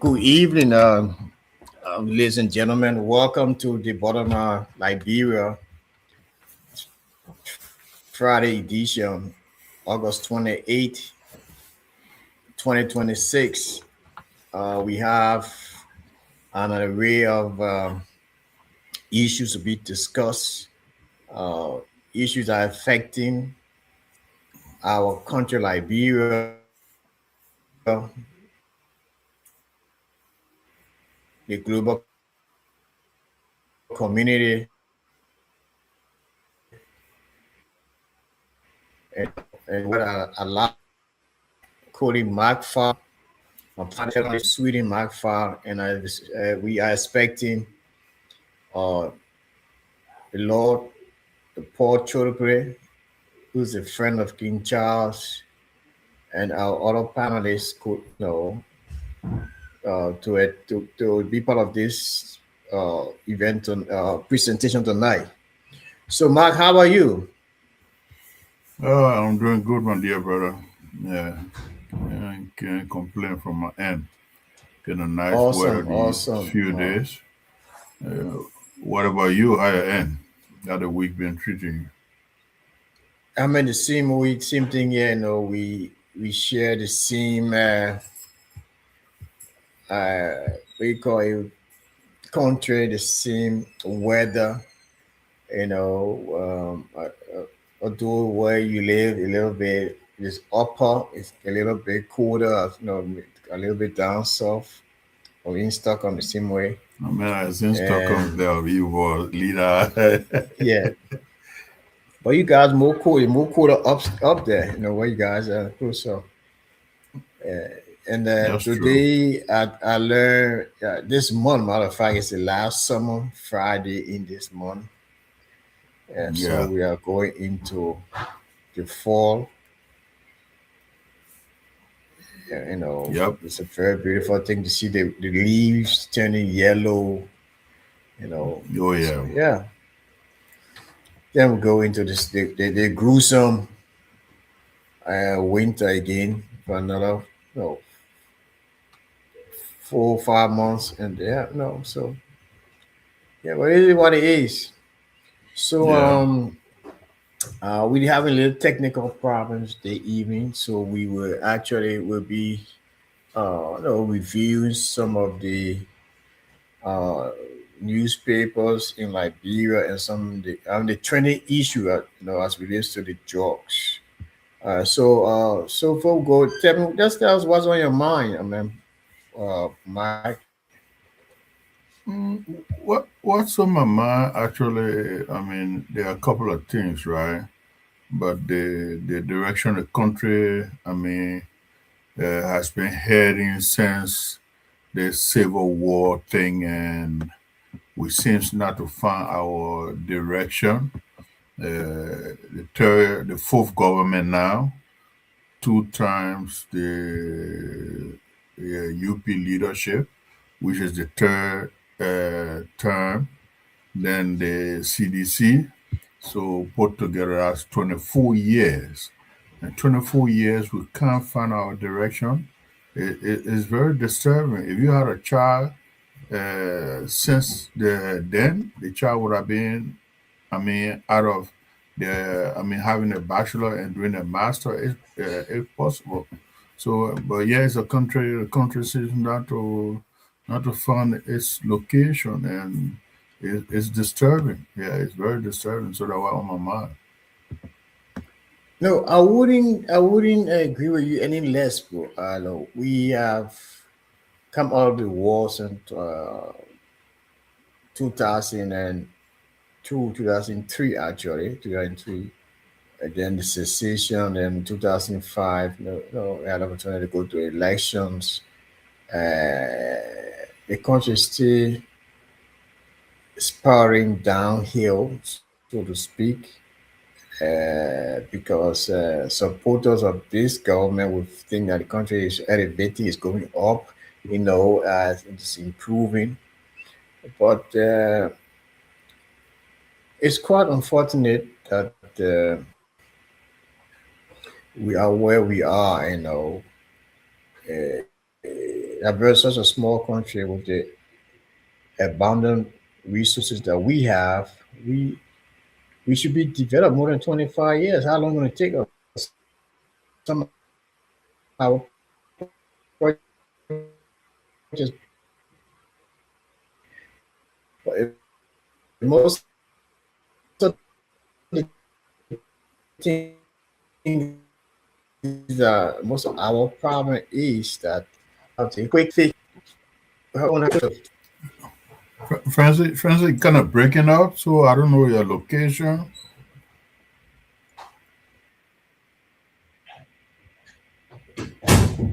Good evening, ladies and gentlemen. Welcome to the Bottomline Liberia Friday edition, August 28th, 2026. We have an array of issues to be discussed. Uh, Issues are affecting our country, Liberia, the global community, and what a lot calling MacFar. My partner is Sweden MacFar, and we are expecting uh, the Lord, the Paul Chodokwe, who's a friend of King Charles, and our other panelists could to be part of this event on presentation tonight. So, Mark, how are you? Oh, I'm doing good, my dear brother. Yeah, I can't complain from my end. Getting a nice weather Awesome, these awesome. few days. Uh, what about you? How you end? How the week been treating I'm in the same week, same thing here. We share the same uh, we call it country, the same weather. Although where you live a little bit is upper, it's a little bit colder, a little bit down south or in Stockholm the same way. you? I mean, I since Stockholm And there, you were leader. yeah, but you guys more colder up there, where you guys are closer. And That's true. today I learned this month, matter of fact, it's the last summer Friday in this month. So Yeah. we are going into the fall. Yep. It's a very beautiful thing to see the leaves turning yellow, you know. Oh So yeah. yeah, then we go into this the gruesome winter again for another, no, 4 or 5 months, and yeah, no, so yeah, but it is what it is. So Yeah. we having little technical problems the evening, so we will be reviewing some of the uh, newspapers in Liberia and some of the trending issue, as relates to the drugs. So before we go, just tell us what's on your mind. I mean, Mike. What's on my mind actually? I mean, there are a couple of things, right? But the direction the country, I mean, has been heading since the Civil War thing, and we seems not to find our direction. The fourth government now, two times the UP leadership, which is the third term, then the CDC. So put together that's 24 years. And 24 years, we can't find our direction. It's very disturbing. If you had a child since the child would have been, I mean, out of I mean, having a bachelor and doing a master is if possible. So, but yeah, it's a country. The country seems not to find its location, and it's disturbing. Yeah, it's very disturbing. So that was on my mind. No, I wouldn't agree with you any less, bro. No, we have come out of the wars in 2002, 2003, actually, 2003. And then the secession, then 2005. No, we had opportunity to go to elections. The country is still spiraling downhill, so to speak. because supporters of this government would think that the country is elevating, is going up, it's improving. But it's quite unfortunate that we are where we are. That we're such a small country with the abundant resources that we have. We we should be developed more than 25 years. How long will it take us? Some of our projects but most of the things most of our problem is that we have to quick fix. We want to Francis, kind of breaking up, so I don't know your location.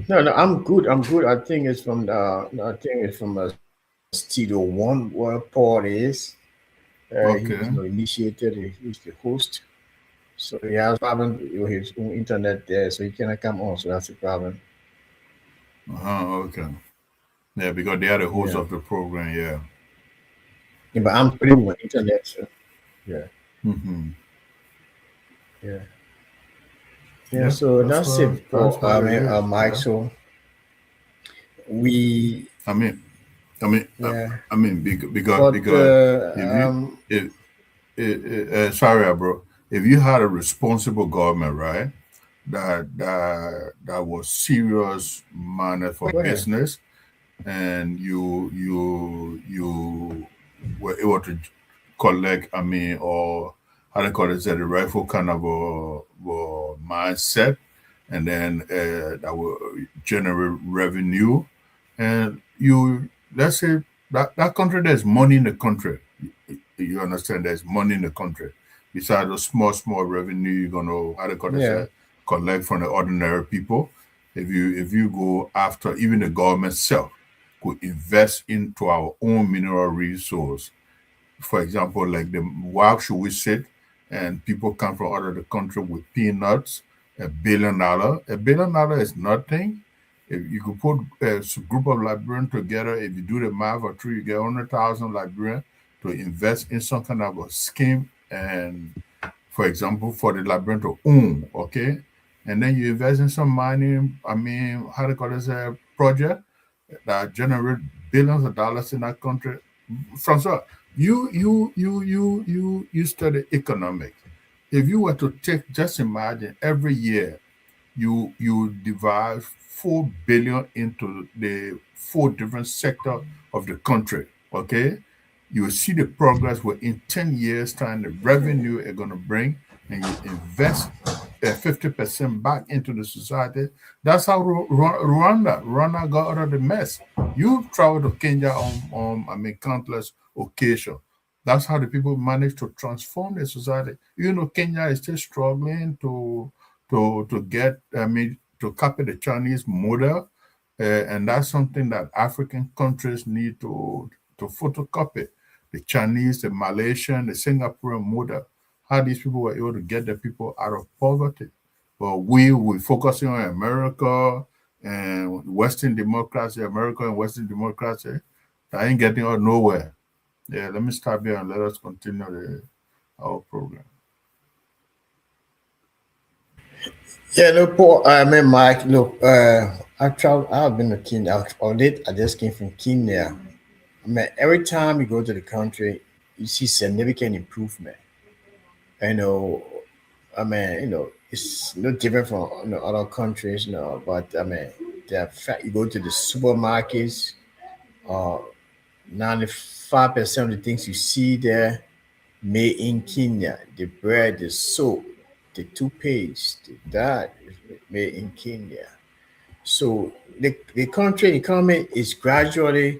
no, no, I'm good. I'm good. I think it's from I think it's from Studio One where Paul is. Okay. Initiated. He's the host. So he has problem with his own internet there, so he cannot come on. So that's the problem. Okay. Yeah, because they are the host Yeah. of the program. Yeah. Yeah, but I'm pretty with internet. So yeah, Hmm. yeah, yeah. Yeah. So that's it That's for what it is. Mike. Yeah. So we I mean, I mean, yeah, I mean, but because if you if sorry, bro, if you had a responsible government, right, that was serious minded for go ahead. business, and you were able to collect, I mean, or how they call it, the rightful kind of a mindset, and then that will generate revenue, and you let's say that country, there's money in the country. You understand? There's money in the country. Besides those small revenue, you're gonna how they call it, Yeah, collect from the ordinary people. If you go after even the government self could invest into our own mineral resource. For example, like why should we sit and people come from out of the country with peanuts, $1 billion? $1 billion is nothing. If you could put a group of Liberians together, if you do the math or three, you get 100,000 Liberians to invest in some kind of a scheme, and for example, for the Liberian to own, okay? And then you invest in some mining, I mean, how do you call this, a project that generate billions of dollars in that country. Francois, you study economics. If you were to take, just imagine every year you divide 4 billion into the four different sectors of the country. Okay, you will see the progress where in 10 years time the revenue are going to bring, and you invest 50% back into the society. That's how Rwanda got out of the mess. You've traveled to Kenya on I mean countless occasions. That's how the people manage to transform the society. Kenya is still struggling to get, I mean, to copy the Chinese model, and that's something that African countries need to photocopy the Chinese, the Malaysian, the Singaporean model. How these people were able to get the people out of poverty. But we focusing on America and Western democracy, America and Western democracy. I ain't getting out nowhere. Yeah, let me stop here and let us continue our program. yeah. No, Paul. I mean, Mike. Look, I travel. I've been to Kenya. I just came from Kenya. I mean, every time you go to the country, you see significant improvement. You know, I mean, it's no different from other countries, but I mean, the fact you go to the supermarkets, uh, 95% of the things you see there made in Kenya. The bread, the soap, the toothpaste, that is made in Kenya. So the country economy is gradually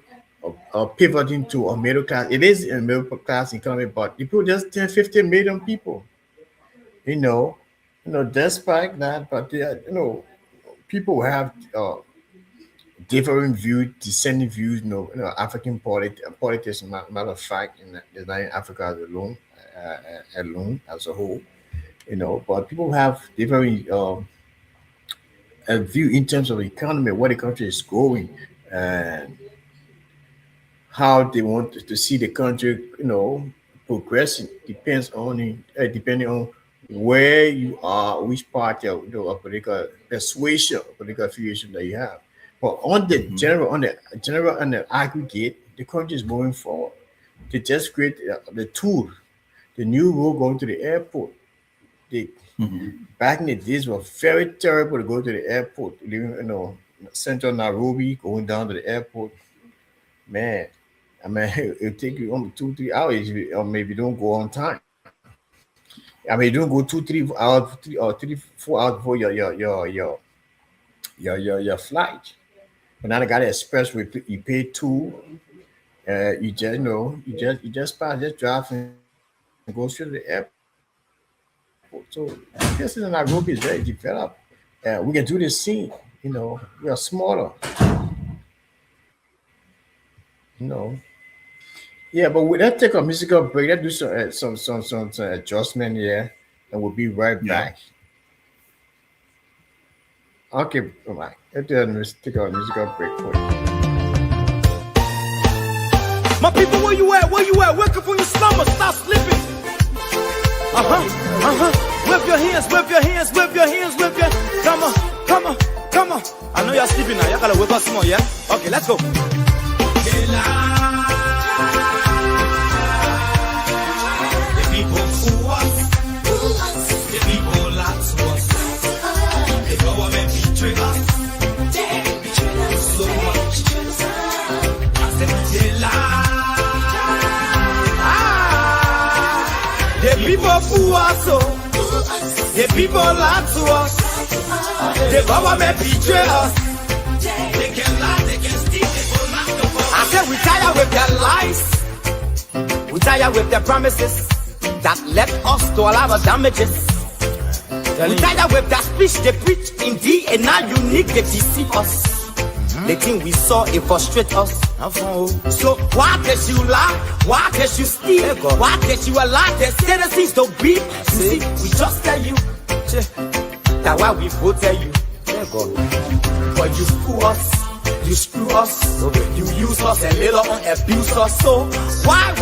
pivoting to a middle class. It is a middle class economy, but people just 10, 15 million people. You know, despite that, but people have different views, dissenting views. African politics. Matter of fact, in Africa as alone, alone as a whole. But people have different a view in terms of the economy, where the country is going, and how they want to see the country, progressing. Depends on depending on where you are, which party of of political persuasion, political affiliation that you have. But Mm-hmm. on the general and the aggregate, the country is moving forward. They just create the tool, the new road going to the airport. They Mm-hmm. back in the days were very terrible to go to the airport, leaving central Nairobi, going down to the airport. Man, I mean, it'll take you only 2, 3 hours, or maybe don't go on time. I mean, you don't go 2, 3 hours, 3 or 4 hours before your flight. But now they got an express where you pay two. You just you just pass, just drive and go straight to the airport. So this in Nairobi is very developed. We can do this scene. We are smaller. You know. Yeah, but let's take a musical break. Let's do some adjustment here, and we'll be right Yeah. back. Okay, bye. Take a musical break for you. My people, where you at? Where you at? Wake up from your slumber. Stop sleeping. Whip your hands, whip your hands, whip your hands, whip your. Come on, come on, come on. I know you're sleeping now. Y'all gotta whip us some more, yeah? Okay, let's go. The people fool us. The people lie to us. The government betray us. So much. I said they lie. The people fool us, oh. The people lie to us. The government betray us. They can lie, they can steal, they will not go. I said we tired with their lies. We tired with their promises that led us to all our damages. We tired with that speech they preach indeed, and now unique they deceive us. The thing we saw, it frustrate us. So why did you lie? Why did you steal? Why did you allow the citizens to beat? See, we just tell you that why we voted you. But you fool us, you screw us, you use us and later on abuse us. So why?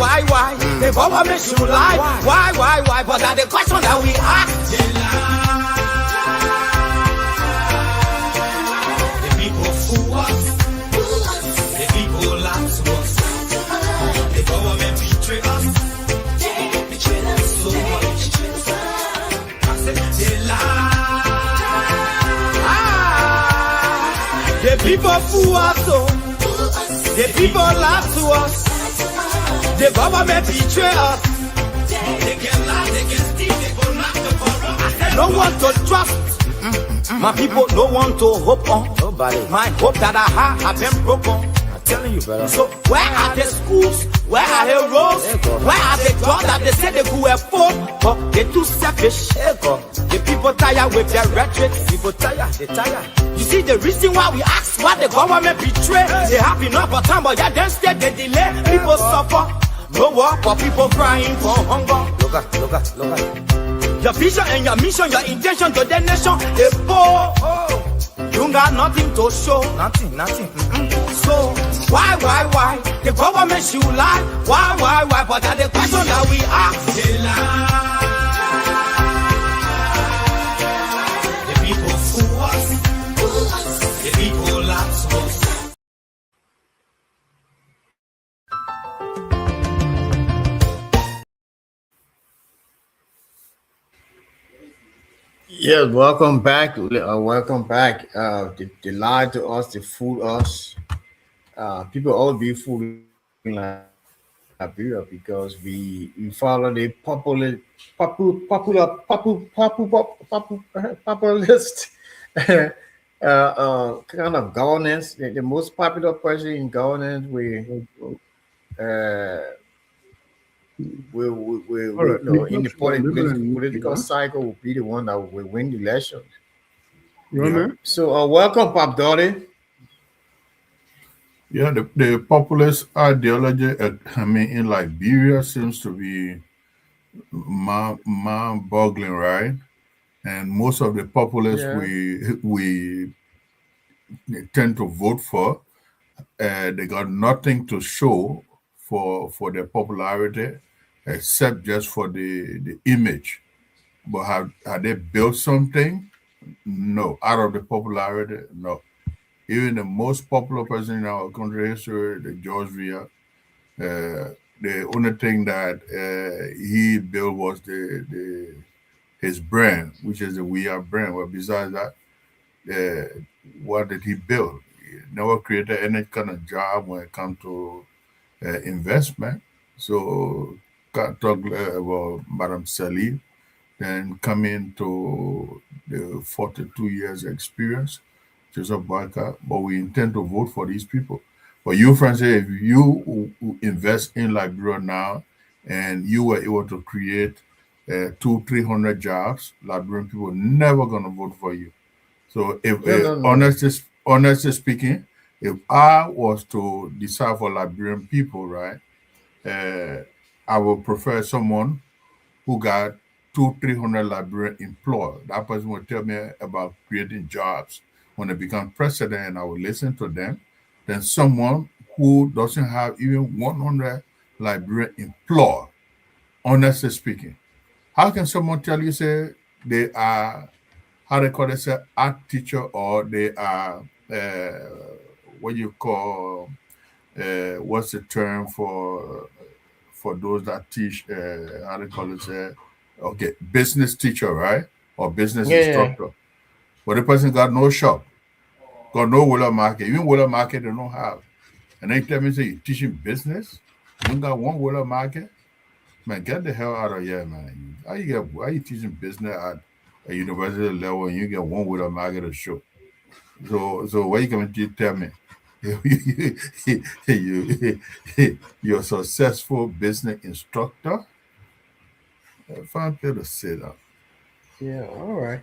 The government should lie. Why? But that's the question that we ask. They lie. The people fool us. The people lie to us. The government betray us. So much. I said they lie. The people fool us, oh. The people lie to us. The government betray us. They can lie, they can steal, they go knock the corrupt. I said no one to trust. My people, no one to hope on. Nobody. My hope that I have been broken. I'm telling you, brother. So where are the schools? Where are the roads? Where are the jobs that they said they could afford? But they're too selfish. The people tired with their rhetoric. People tired, they tired. You see the reason why we ask why the government betray. They have enough for time, but yeah, then instead they delay. People suffer. No work for people crying for hunger. Look at. Your vision and your mission, your intention to the nation, they poor. You got nothing to show. Nothing. So why? The government should lie. Why? But that's the question that we ask. They lie. The people fool us. The people lie to us. Yeah, welcome back. Welcome back. They lied to us. They fooled us. People always be fooling Liberia because we follow the populist kind of governance. The most popular person in governance, uh, All right, in the political Nicholas, cycle will be the one that will win the election. you on Yeah. there? So welcome, Pop Dolly. Yeah, the populist ideology, in Liberia seems to be mind boggling, right? And most of the populace Yeah. we tend to vote for, they got nothing to show for their popularity except just for the image. But have they built something? No. Out of the popularity, no. Even the most popular person in our country history, the George Weah, the only thing that he built was the his brand, which is the Weah brand. But besides that, what did he build? He never created any kind of job when it comes to investment. So, can't talk about Madam Salih, then come into the 42 years experience, Joseph Barker, but we intend to vote for these people. But you, Francis, if you invest in Liberia now and you were able to create 300 jobs, Liberian people never gonna vote for you. So if No, no, no. honestly speaking, if I was to decide for Liberian people, right, uh, I would prefer someone who got 300 Liberian employed. That person will tell me about creating jobs when they become president, and I will listen to them. Then someone who doesn't have even 100 Liberian employed, honestly speaking. How can someone tell you, say, they are, how they call it, say, art teacher, or they are, what you call, what's the term for those that teach, how they call it, okay, business teacher, right? Or business Yeah, yeah. instructor. But the person got no shop, got no Willa market. Even Willa market, they don't have. And they tell me, say, you teaching business? You don't got one Willa market? Man, get the hell out of here, man. How you teaching business at a university level and you get one Willa market to show? So what you going to tell me? you, you're a successful business instructor? Find people to say that. Yeah. All right.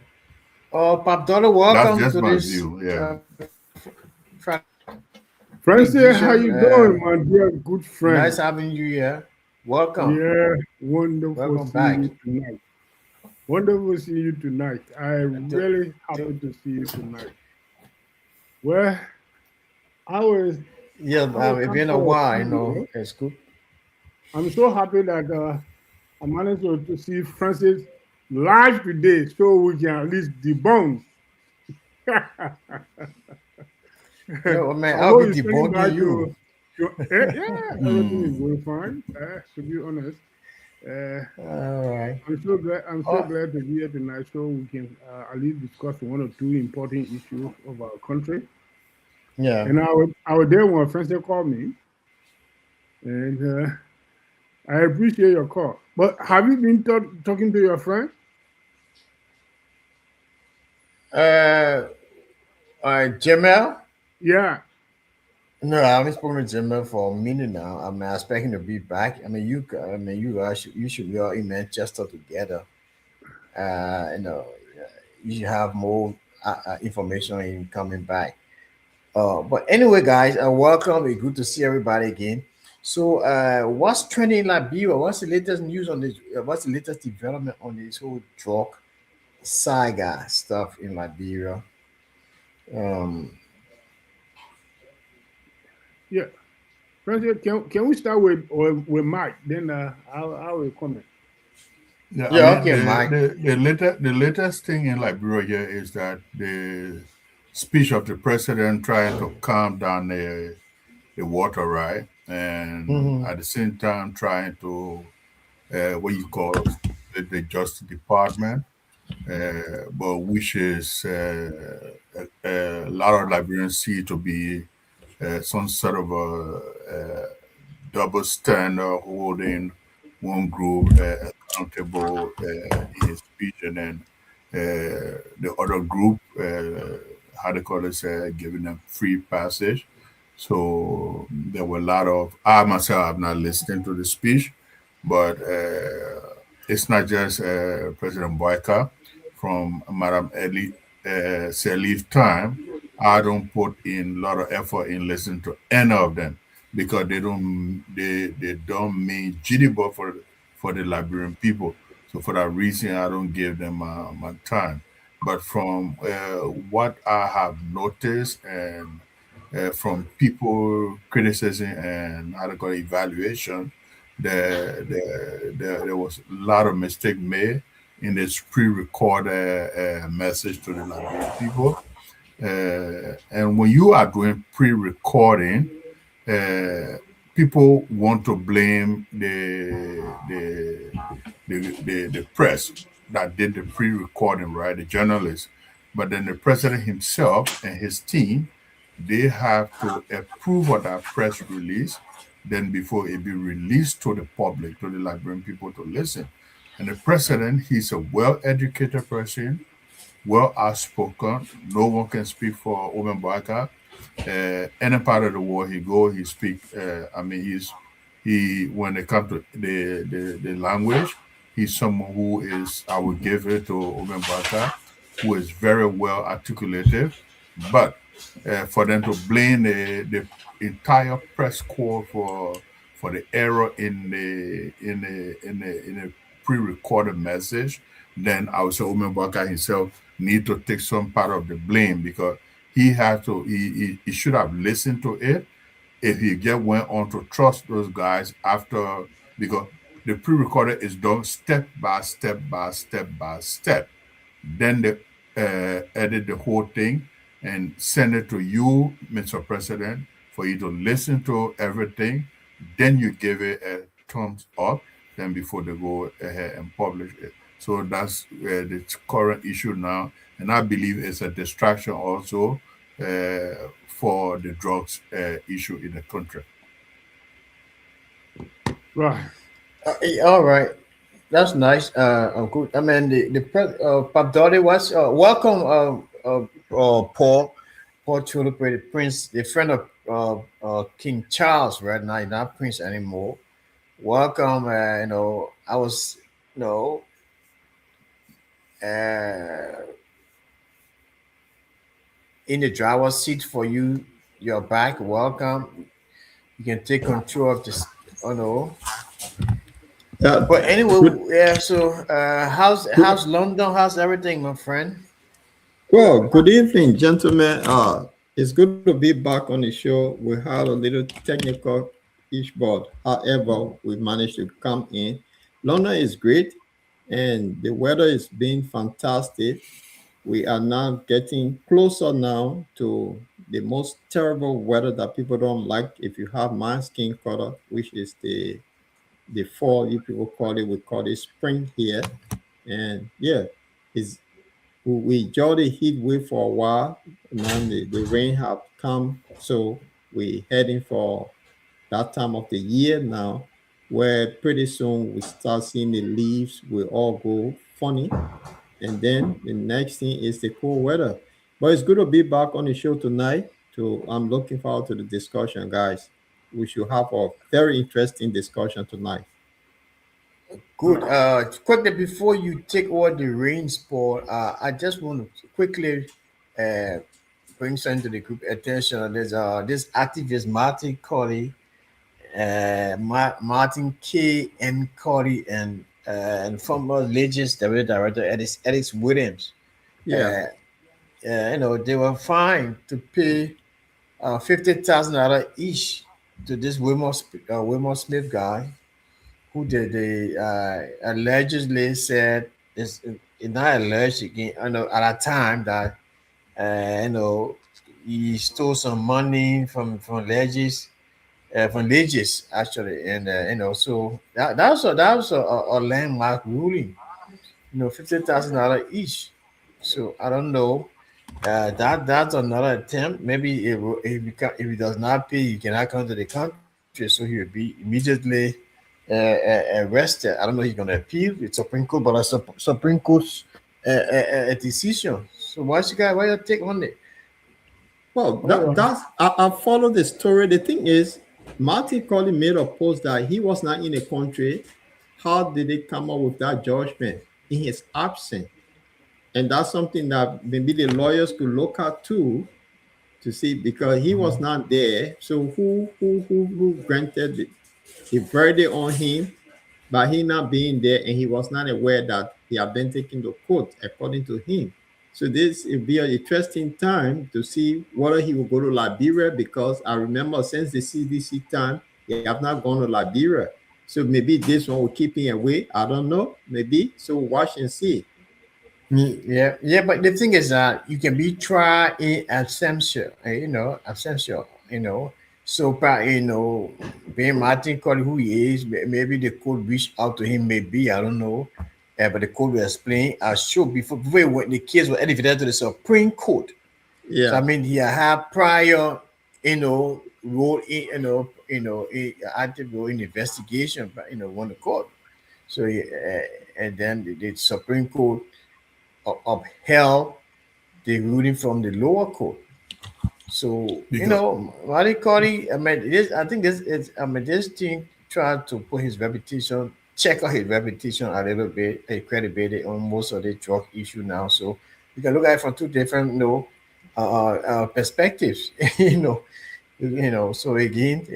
Pop Dollar, That's welcome just to my this view. Yeah. Friday Francis, how edition. you doing, my dear good Nice friend? having you here. Welcome. Yeah, wonderful Welcome seeing back. you tonight. Wonderful seeing you tonight. I To, really to, happy to see you tonight. Well, I was yeah, I will it's come been a forward to while, you. It's good. I'm so happy that I managed to see Francis live today, so we can at least debunk. No, man, I I'll know be he's coming debunking back you. yeah, everything is Hmm. going fine. To be honest, uh, All right. I'm so glad. I'm so Oh, glad to be here tonight, so we can at least discuss one or two important issues of our country. yeah. And I was there when Francis called me, and I appreciate your call. But have you been talking to your friend? Uh, Jamel? Yeah. No, I haven't spoken to Jamel for a minute now. I mean, I expect him to be back. You guys, you should be all in Manchester together. You know, you should have more information in coming back. But anyway, guys, welcome. It's good to see everybody again. So, what's trending in Liberia? What's the latest news on this? What's the latest development on this whole drug saga stuff in Liberia? Um, Yeah. Francis, can we start with Mike? Then I will comment. Yeah, I yeah, mean okay, Mike. the latest thing in Liberia is that the speech of the president trying to calm down the water, right, and Hmm. at the same time trying to what you call the Justice Department, but which is a lot of Liberians see to be some sort of a double standard holding one group accountable in his speech, and then the other group, how they call it, giving them free passage. So there were a lot of, I myself have not listened to the speech, but it's not just President Boyka from Madam Eli Salif time. I don't put in a lot of effort in listening to any of them because they don't mean jitterbug for the Liberian people. So for that reason, I don't give them my time. But from what I have noticed and from people criticism and how to call it, evaluation, there was a lot of mistake made in this pre-recorded message to the Liberian people. And when you are doing pre-recording, uh, people want to blame the press that did the pre-recording, right? The journalists, but then the president himself and his team, they have to approve of that press release, then before it be released to the public, to the Liberian people to listen. And the president, he's a well-educated person, well outspoken. No one can speak for Oben Baraka. Any part of the world he go, he speak. I mean, he when it comes to the language, he's someone who is. I would give it to Oben Baraka, who is very well articulated. But for them to blame the entire press corps for the error in the pre-recorded message, then I would say Omen Baka himself need to take some part of the blame because he had to he should have listened to it if he just went on to trust those guys after because the pre-recorded is done step by step by step by step. Then they edit the whole thing and send it to you, Mr. President, for you to listen to everything. Then you give it a thumbs up. Then before they go ahead and publish it. So that's the current issue now, and I believe it's a distraction also for the drugs issue in the country. Right. All right. That's nice. Good. I mean, Pap Dolly was welcome. Paul Tulip, the Prince, the friend of King Charles, right now, not Prince anymore. Welcome. I was, you know, uh, in the driver's seat for you. You're back. Welcome. You can take control of this. Oh no. Yeah, But anyway, good. yeah. So, Good. how's London? How's everything, my friend? Well, good evening, gentlemen. It's good to be back on the show. We had a little technical issue, but however, we managed to come in. London is great, and the weather is being fantastic. We are now getting closer now to the most terrible weather that people don't like. If you have my skin color, which is the fall, you people call it, we call it spring here. And yeah, it's we enjoy the heat wave for a while. Now the rain have come, so we heading for that time of the year now, where pretty soon we start seeing the leaves will all go funny, and then the next thing is the cool weather. But it's good to be back on the show tonight. I'm looking forward to the discussion, guys. We should have a very interesting discussion tonight. Good. Quickly before you take over the reins, Paul, I just want to quickly uh, bring something to the group attention. There's this activist Martin Corey, Martin K. N. Corey, and former Legends director Edis Williams. Yeah. Uh, they were fined to pay $50,000 each to this Wilmore Smith guy who they allegedly said is not alleged again. I know at a time that he stole some money from Legis actually, and so that was a landmark ruling. $50,000 each. So I don't know. That's another attempt. Maybe if he does not pay, he cannot come to the country. So he will be immediately arrested. I don't know. He's going to appeal. It's Supreme Court, but a Supreme Court's a decision. So why you take on it? Well, All right. I follow the story. The thing is, Martin Colley made a post that he was not in the country. How did they come up with that judgment in his absence? And that's something that maybe the lawyers could look at too to see because he was not there. So who granted the verdict on him? by he not being there, and he was not aware that he had been taken to court, according to him. So this will be an interesting time to see whether he will go to Liberia, because I remember since the CDC time, he have not gone to Liberia. So maybe this one will keep him away. I don't know. Maybe. So watch and see. Yeah. But the thing is that you can be tried in absentia, So, being Martin called who he is, maybe the court reached out to him, maybe, I don't know. But the court will explain. I sure before when the case was elevated to the Supreme Court. So, I Yeah. mean, he had prior, role in, active role in investigation, but, on the court. So, and then the Supreme Court upheld the ruling from the lower court. So Because Marty Cody, I think this is, this thing tried to put his reputation, check out his reputation a little bit, a credibility on most of the drug issue now. So you can look at it from two different, perspectives. So again,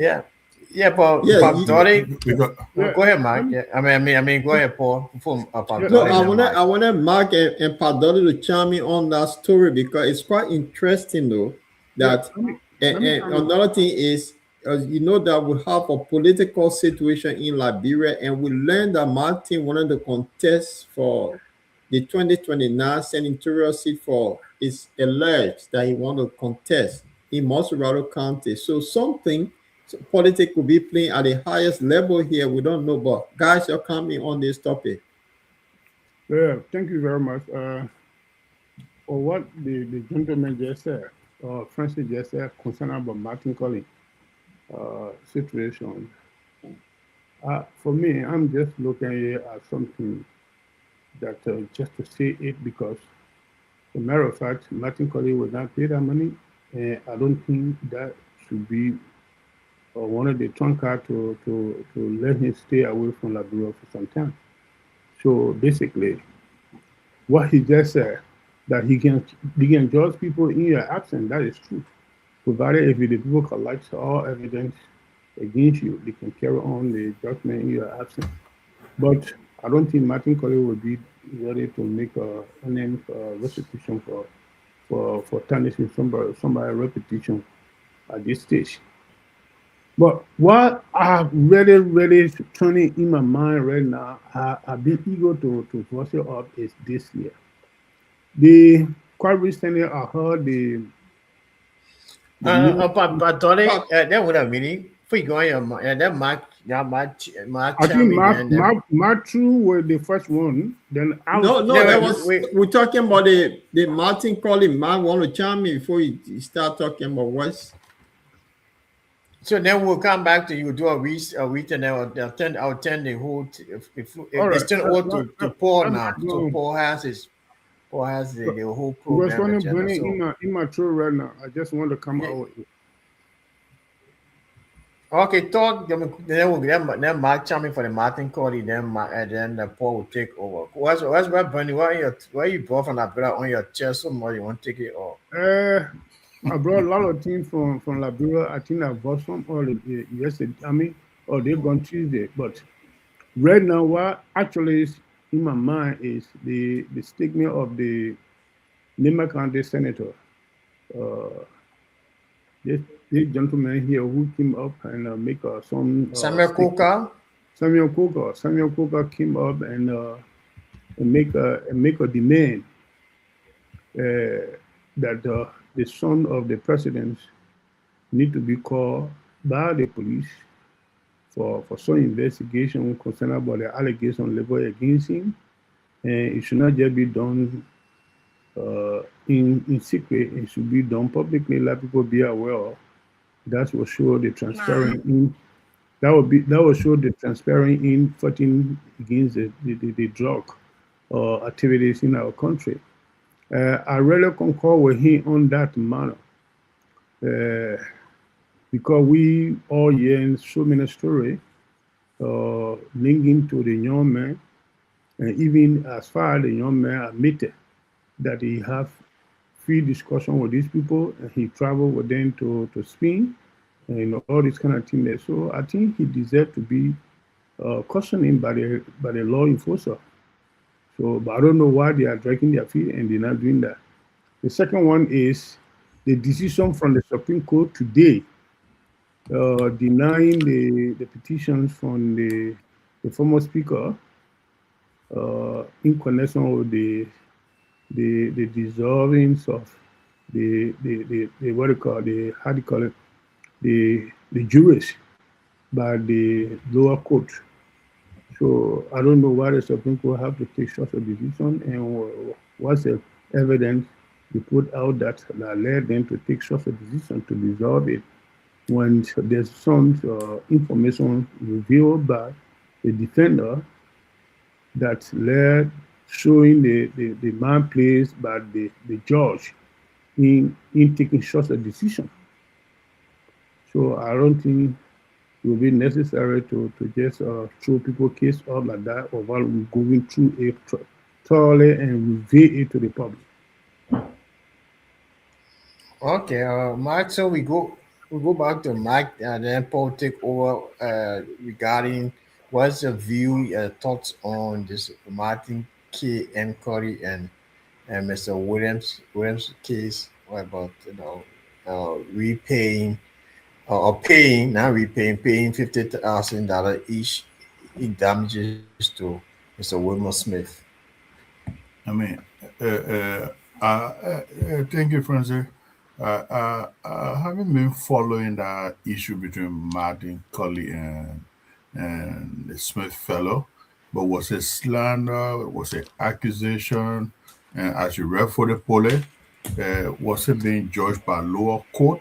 Yeah. But Dory, because Yeah, go ahead, Mike. let me- Yeah, go ahead, Paul. Before yeah, No, Dory, I then wanna Mike. I wanna Mark and Padori to chime in on that story, because it's quite interesting though. yeah, That let me and come in. another thing is, you know, that we have a political situation in Liberia, and we learned that Martin wanted to contest for the 2029 senatorial seat. For It's alleged that he wanted to contest in Mosurado County. So something, politics could be playing at the highest level here. We don't know, but guys, you're coming on this topic. Yeah, thank you very much. For what the gentleman just said, Francis just said, concerning about Martin Collins situation. For me, I'm just looking here at something that just to say it, because, as a matter of fact, Martin Collins will not pay that money, and I don't think that should be one of the trump card to let him stay away from Liberia for some time. So basically, what he just said, that he can judge people in your absence, that is true. Provided if the people collect all evidence against you, they can carry on the judgment in your absence. But I don't think Martin Colley will be ready to make any restitution for tarnishing somebody reputation at this stage. But what I really turning in my mind right now, I've been eager to voice it up, is this year. The Quite recently I heard the new. But Tony, But that would have meaning. If we go on that Mark I think Champion, and then Matthew were the first one. Then I was. no, that was wait. we're talking about the Martin calling. Mark want to chime in before you start talking about what's. So then we'll come back to you, do a week, and then I'll turn the whole. All right. It's turned over to Paul now. So No, Paul has the whole because program when I'm agenda. burning So in my throat right now, I just want to come yeah. out with it. Okay, talk. Then Mark Champion for the Martin Cody. And then Paul will take over. What's Bernie? Why you brought from that brother on your chest so much? You want to take it off? I brought a lot of things from Liberia. I think I bought some early yesterday. They've gone Tuesday. But right now, what actually is in my mind is the statement of the Lima County Senator. Uh, this gentleman here who came up and make some Samuel statement. Coker. Samuel Coker came up and make a demand that the son of the president need to be called by the police for some investigation concerning about the allegation leveled against him, and it should not just be done in secret. It should be done publicly, let people be aware of. That will show the transparent in. That will show the transparent in fighting against the drug activities in our country. I really concur with him on that matter, because we all hear so many stories linking to the young man, and even as far as the young man admitted that he have free discussion with these people, and he traveled with them to Spain, and all this kind of thing there. So I think he deserves to be cautioning by the law enforcer. So, but I don't know why they are dragging their feet and they're not doing that. The second one is the decision from the Supreme Court today denying the petitions from the former speaker in connection with the dissolving of the what do you call the how do you call it the juries by the lower court. So I don't know why the Supreme Court have to take such a decision and what's the evidence they put out that led them to take such a decision to dissolve it when there's some information revealed by the defender that led showing the man placed by the judge in taking such a decision. So I don't think it will be necessary to just throw people case up like that or while we're going through it thoroughly and reveal it to the public. Okay, Mike. So we go back to Mike, and then Paul take over regarding what's your view, thoughts on this Martin K. M. Curry and Mr. Williams case. What about repaying or paying, not repaying, paying $50,000 each in damages to Mr. Wilmer Smith? I mean, thank you, Francis. Haven't been following that issue between Martin Cully and the Smith fellow, but was it slander? Was it accusation? And as you read for the police, was it being judged by lower court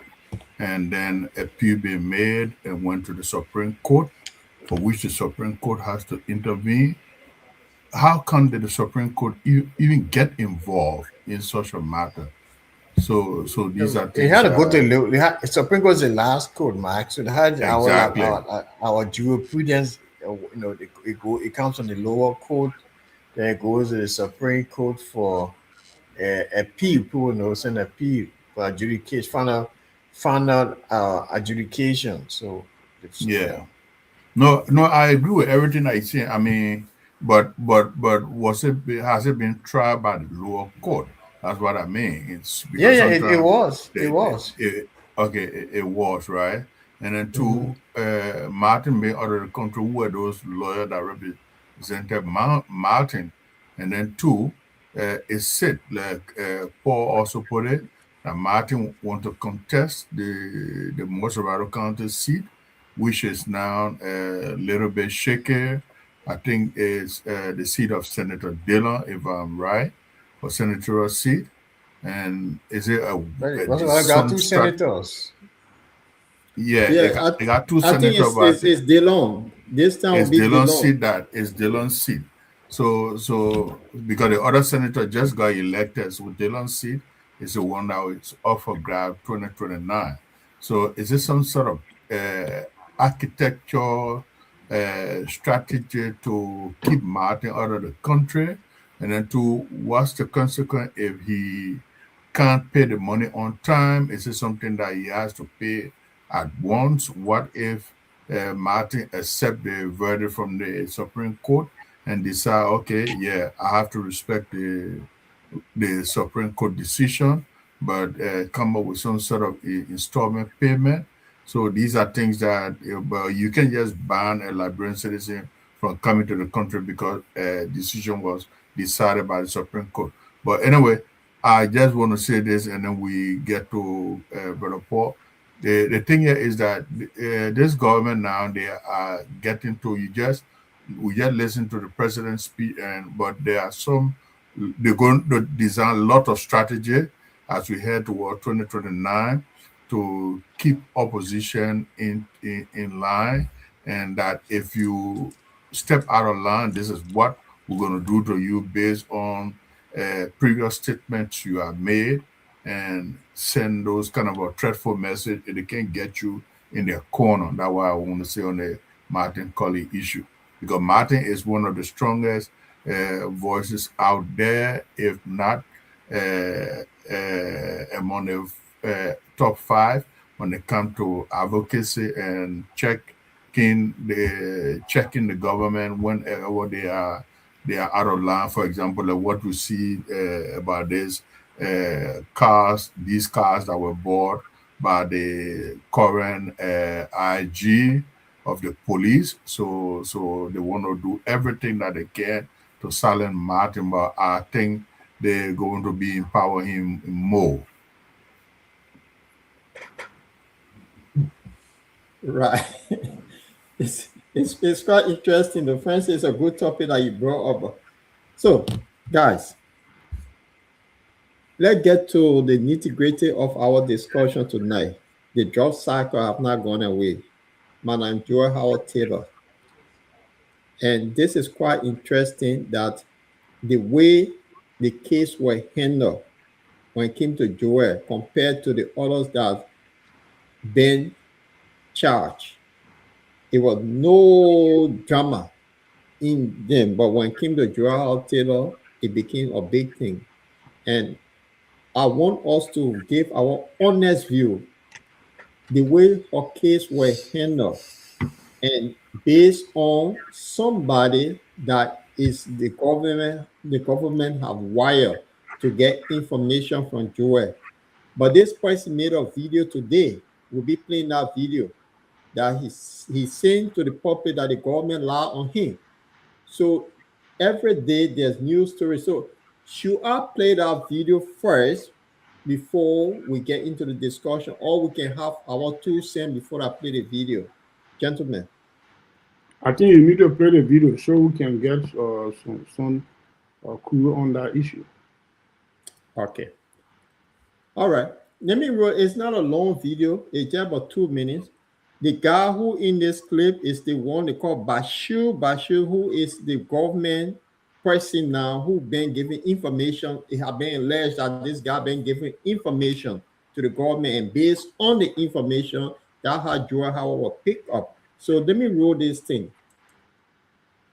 and then appeal being made and went to the Supreme Court, for which the Supreme Court has to intervene? How come did the Supreme Court even get involved in such a matter? So these are It had things. to go to Supreme Court is the last court, Mike. So it had Exactly. our jurisprudence. It comes from the lower court, then it goes to the Supreme Court for appeal. People send appeal for adjudication, final adjudication. So Yeah. No, I agree with everything I say. I mean, but has it been tried by the lower court? That's what I mean. It's yeah, because yeah, it sometimes was, it they, was. okay, it was right, and then Hmm. two, Martin being out of the country, who were those lawyers that represented Martin, and then two, it's said like Paul also put it that Martin want to contest the Morocco County seat, which is now a little bit shaky. I think is the seat of Senator Dillon, if I'm right, for senatorial seat. And is it Right. a I got some two strat? senators. Yeah, Yeah, they got two I think senators, but it's DeLong. This time will it's be Dillon's DeLong. seat that is Dillon's seat. So because the other senator just got elected, so Dillon's seat is the one that is up for grab 2029. So is this some sort of architecture strategy to keep Martin out of the country? And then to what's the consequence if he can't pay the money on time? Is it something that he has to pay at once? What if Martin accept the verdict from the Supreme Court and decide, okay, yeah, I have to respect the Supreme Court decision, but come up with some sort of installment payment? So these are things that but you can just ban a Liberian citizen from coming to the country because a decision was decided by the Supreme Court. But anyway, I just want to say this, and then we get to Brother Paul. The thing here is that this government now they are getting to we just listen to the president's speech, and but there are some they're going to design a lot of strategy as we head toward 2029 to keep opposition in line, and that if you step out of line, this is what we're going to do to you based on previous statements you have made, and send those kind of a threatful message, and they can get you in their corner. That's why I want to say on the Martin Colley issue, because Martin is one of the strongest voices out there, if not among the top five when it comes to advocacy and check they checking the government whenever they are out of line. For example, like what we see about this these cars that were bought by the current IG of the police. So they want to do everything that they can to silence Martin, but I think they're going to be empower him more. Right. It's quite interesting. The French is a good topic that you brought up. So, guys, let's get to the nitty-gritty of our discussion tonight. The drug cycle have not gone away. Man, I'm Joel Howard Taylor. And this is quite interesting that the way the case were handled when it came to Joel compared to the others that been charged. It was no drama in them, but when it came to Joel Taylor, it became a big thing. And I want us to give our honest view, the way her case were handled, and based on somebody that is the government have wired to get information from Joel. But this person made a video today. We'll be playing that video that he's saying to the public that the government lied on him. So every day there's new stories. So should I play that video first before we get into the discussion, or we can have our 2 cents before I play the video? Gentlemen. I think you need to play the video so we can get some clue on that issue. Okay. All right. Let me roll. It's not a long video. It's just about 2 minutes. The guy who in this clip is the one they call Bashir. Bashir, who is the government person now who been giving information. It has been alleged that this guy been giving information to the government, and based on the information, that how Joel Howard was picked up. So let me roll this thing.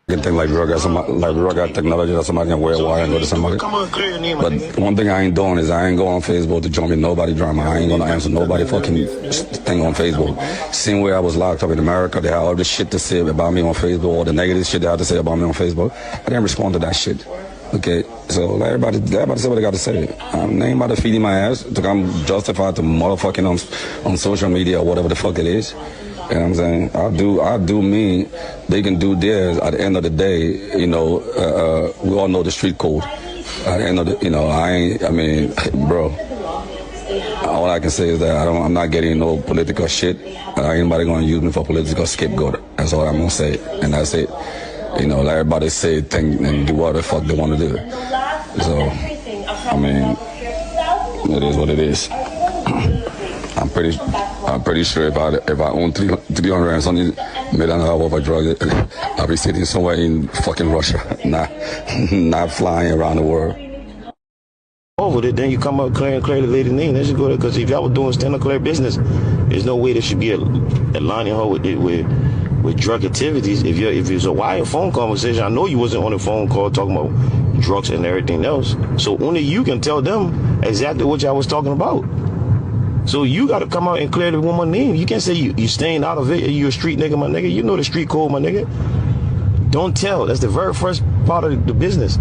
Can think like real got technology that somebody can wear a wire and go to somebody. But one thing I ain't doing is I ain't going on Facebook to jump in nobody drama. I ain't gonna answer nobody fucking thing on Facebook. Same way I was locked up in America, they had all this shit to say about me on Facebook, all the negative shit they had to say about me on Facebook. I didn't respond to that shit. Okay, so let everybody say what they got to say. They ain't about to feed my ass to come justified to motherfucking on social media or whatever the fuck it is. You know what I'm saying? I do me. They can do theirs. At the end of the day, we all know the street code. At the end of the, bro. All I can say is that I'm not getting no political shit. Anybody gonna use me for political scapegoat? That's all I'm gonna say, and that's it. Let everybody say, think, and do whatever the fuck they want to do. So, it is what it is. I'm pretty sure if I own 300 and something million worth of drugs, I'll be sitting somewhere in fucking Russia, not flying around the world. Over it, then you come up clear the lady's name. That should go there, because if y'all were doing stand-up clear business, there's no way there should be aligning her with drug activities. If it's a wired phone conversation, I know you wasn't on the phone call talking about drugs and everything else. So only you can tell them exactly what y'all was talking about. So you got to come out and clear the woman's name. You can't say you staying out of it. You a street nigga, my nigga. You know the street code, my nigga. Don't tell. That's the very first part of the business.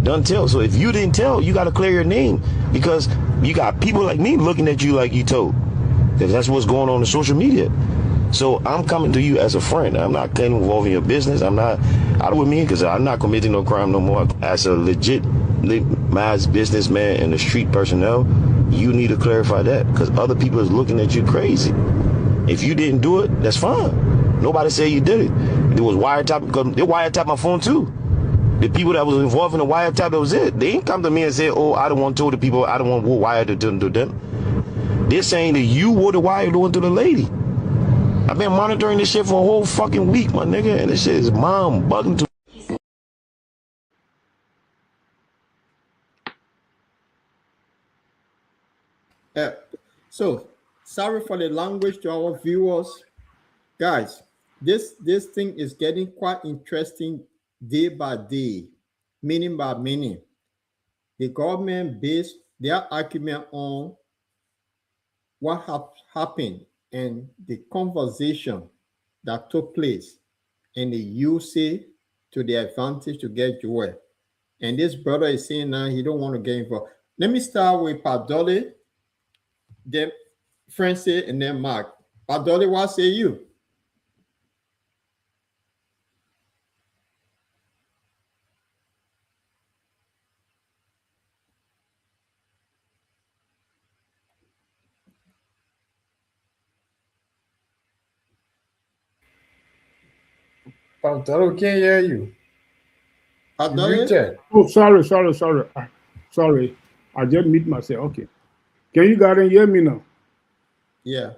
Don't tell. So if you didn't tell, you got to clear your name, because you got people like me looking at you like you told. Because that's what's going on social media. So I'm coming to you as a friend. I'm not getting involved in your business. I'm not out with me, because I'm not committing no crime no more. As a legit mass businessman and the street personnel, you need to clarify that, because other people is looking at you crazy. If you didn't do it, that's fine. Nobody said you did it. It was wiretap, because they wiretapped my phone too. The people that was involved in the wiretap, that was it. They ain't come to me and say, oh, I don't want to tell the people, I don't want to wire to them. They're saying that you were the wire doing to the lady. I've been monitoring this shit for a whole fucking week, my nigga, and this shit is mom bugging to. So sorry for the language to our viewers, guys. This thing is getting quite interesting day by day, minute by minute. The government based their argument on what happened and the conversation that took place, and they use it to their advantage to get joy. And this brother is saying now he don't want to get involved. Let me start with Padoli, then Francis, and then Mark. Padoli, what say you? Pantoro can't hear you. You Padoli? muted. Oh, sorry. I just mute myself. Okay. Can you guys hear me now? Yeah.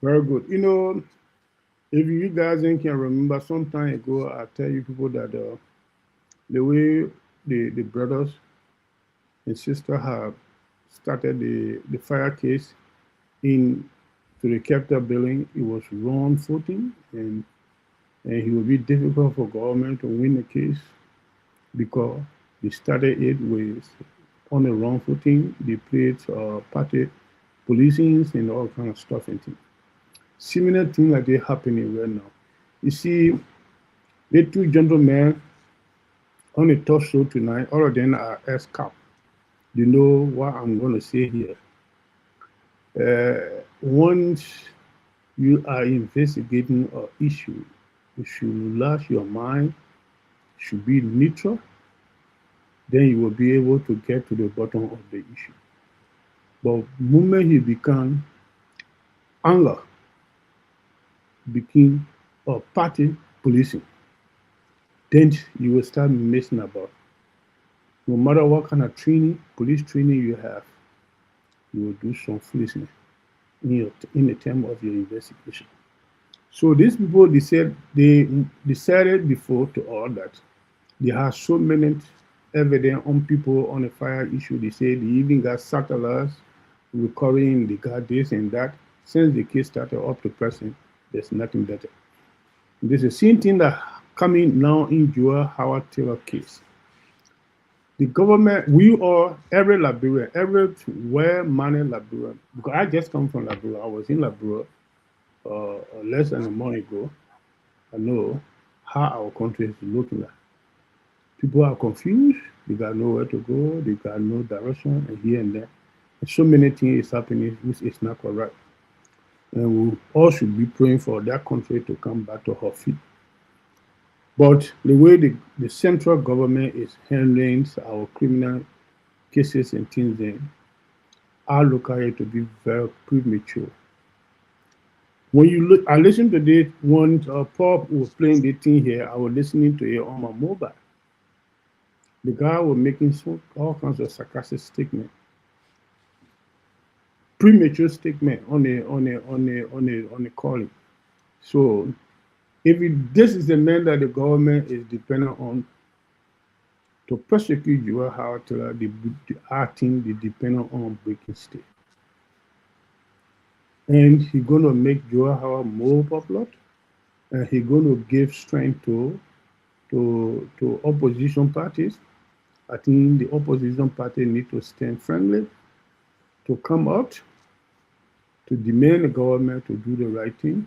Very good. If you guys can remember, some time ago, I tell you people that the way the brothers and sister have started the fire case in to the Capitol building, it was wrong footing, and it will be difficult for government to win the case because they started it with on the wrong footing. They played party policing and all kind of stuff and things. Similar thing like they happening right now. You see, the two gentlemen on the talk show tonight, all of them are S-CAP. You know what I'm going to say here. Once you are investigating an issue, you should relax your mind, should be neutral, then you will be able to get to the bottom of the issue. But the moment you become anger, become a party policing, then you will start messing about. No matter what kind of training, police training you have, you will do some foolishness in the term of your investigation. So these people, they decided before to all that they have so many evidence on people on the fire issue. They say they even got satellites recording, they got this and that. Since the case started up to present, there's nothing better. There's the same thing that coming now in Joel Howard Taylor case. The government, we are every Liberian, every well-managed Liberian, because I just come from Liberia. I was in Liberia less than a month ago. I know how our country is looking like. People are confused. They got nowhere to go. They got no direction, and here and there. And so many things is happening which is not correct. And we all should be praying for that country to come back to her feet. But the way the central government is handling our criminal cases and things, then I look at it to be very premature. When you look, I listened to this one. Pop was playing the thing here. I was listening to it on my mobile. The guy was making all kinds of sarcastic statement, premature statement on the calling. So this is the man that the government is dependent on to prosecute you, how to the acting they dependent on breaking state. And he's gonna make Joe Howard more popular, and he's gonna give strength to opposition parties. I think the opposition party need to stand friendly to come out to demand the government to do the right thing.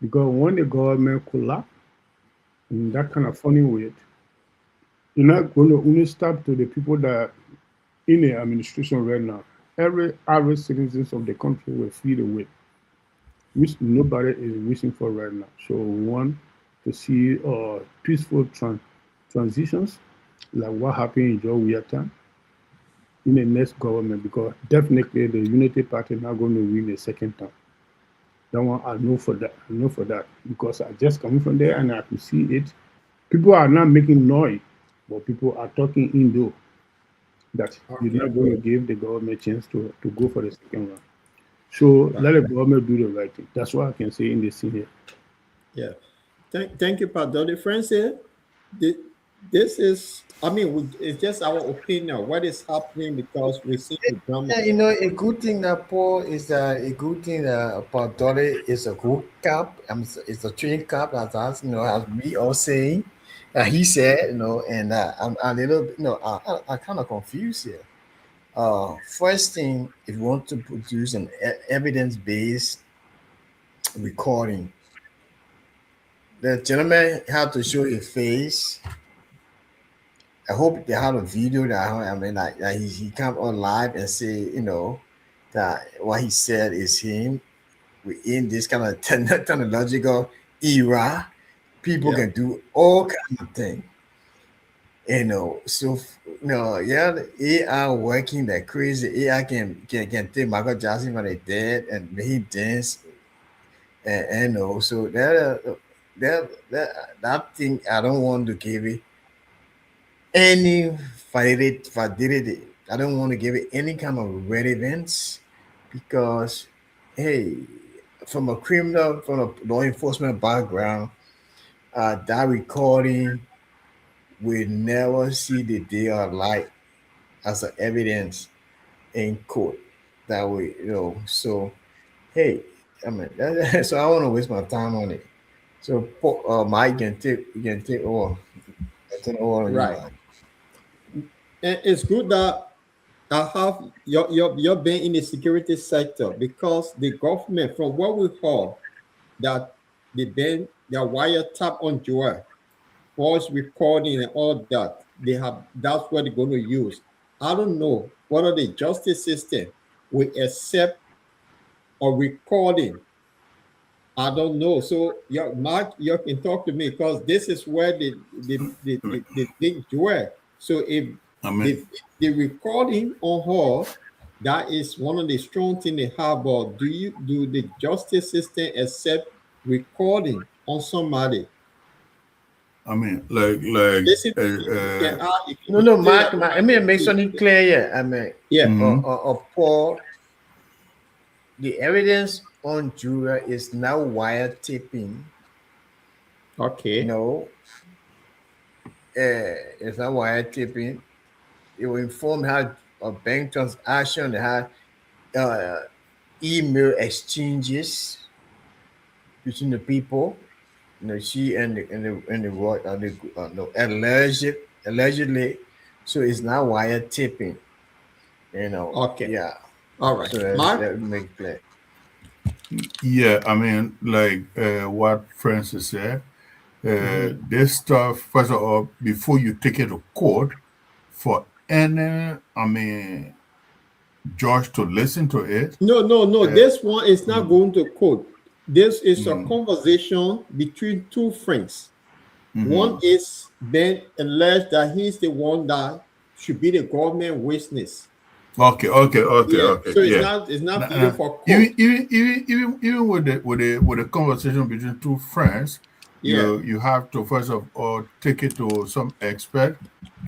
Because when the government collapse in that kind of funny way, you're not going to only stop to the people that in the administration right now. Every average citizens of the country will feel the weight, which nobody is wishing for right now. So we want to see peaceful transitions like what happened in Joe Wiatan in the next government because definitely the Unity Party not going to win a second term. That one I know for that. I know for that because I just come from there and I can see it. People are not making noise, but people are talking indoor that you're not going to give the government a chance to go for the second round. So let the government do the right thing. That's what I can say in this scene here. Yeah. Thank you, Padoli. Francis, this is, I mean, it's just our opinion. What is happening because we see the drama. Yeah, a good thing that Paul is a good thing that Pantore is a good cap. It's a train cap, as as we all saying. He said, and I'm a little, I'm kind of confused here. First thing, if you want to produce an evidence-based recording, The gentleman had to show his face. I hope they had a video that I mean, like he come on live and say, that what he said is him. We're in this kind of technological era. People Yeah. can do all kind of things. So yeah, the AI working like crazy. AI can take Michael Jackson when they dead and make him dance, and so that thing I don't want to give it any validity. I don't want to give it any kind of relevance because, hey, from a law enforcement background, that recording will never see the day of light as an evidence in court. That way, So, hey, I mean, so I want to waste my time on it. So, Mike, you can take over. I turn over on you, Right. Mike. And it's good that I have you're being in the security sector because the government, from what we heard, that they been their wiretap on Joel, voice recording and all that. They have that's what they're going to use. I don't know whether the justice system will accept a recording. I don't know. So, Mark, you can talk to me because this is where the big Joel. So if I mean, the recording on her, that is one of the strong things they have. But do the justice system accept recording on somebody? like, Listen to me. You can ask, if No, you no, say that, Mark, let me make something clear here. I mean, yeah, mhm. Paul, the evidence on Jura is now wiretapping. okay, No, it's not wiretapping. It will inform how a bank transaction, how uh, email exchanges between the people. She and the what no allegedly. So it's not wiretapping. okay, Yeah. all right, So Mark. that make it clear. Yeah, I mean, like what Francis said, Mhm. this stuff, first of all, before you take it to court, for any, judge to listen to it, No, no, no. uh, This one is not mm, going to court. This is a mm, conversation between two friends. One mhm. is Ben alleged that he's the one that should be the government witness. Yeah. Okay, So it's yeah. not video Nah, for court. even with the conversation between two friends, Yeah. you have to first of all take it to some expert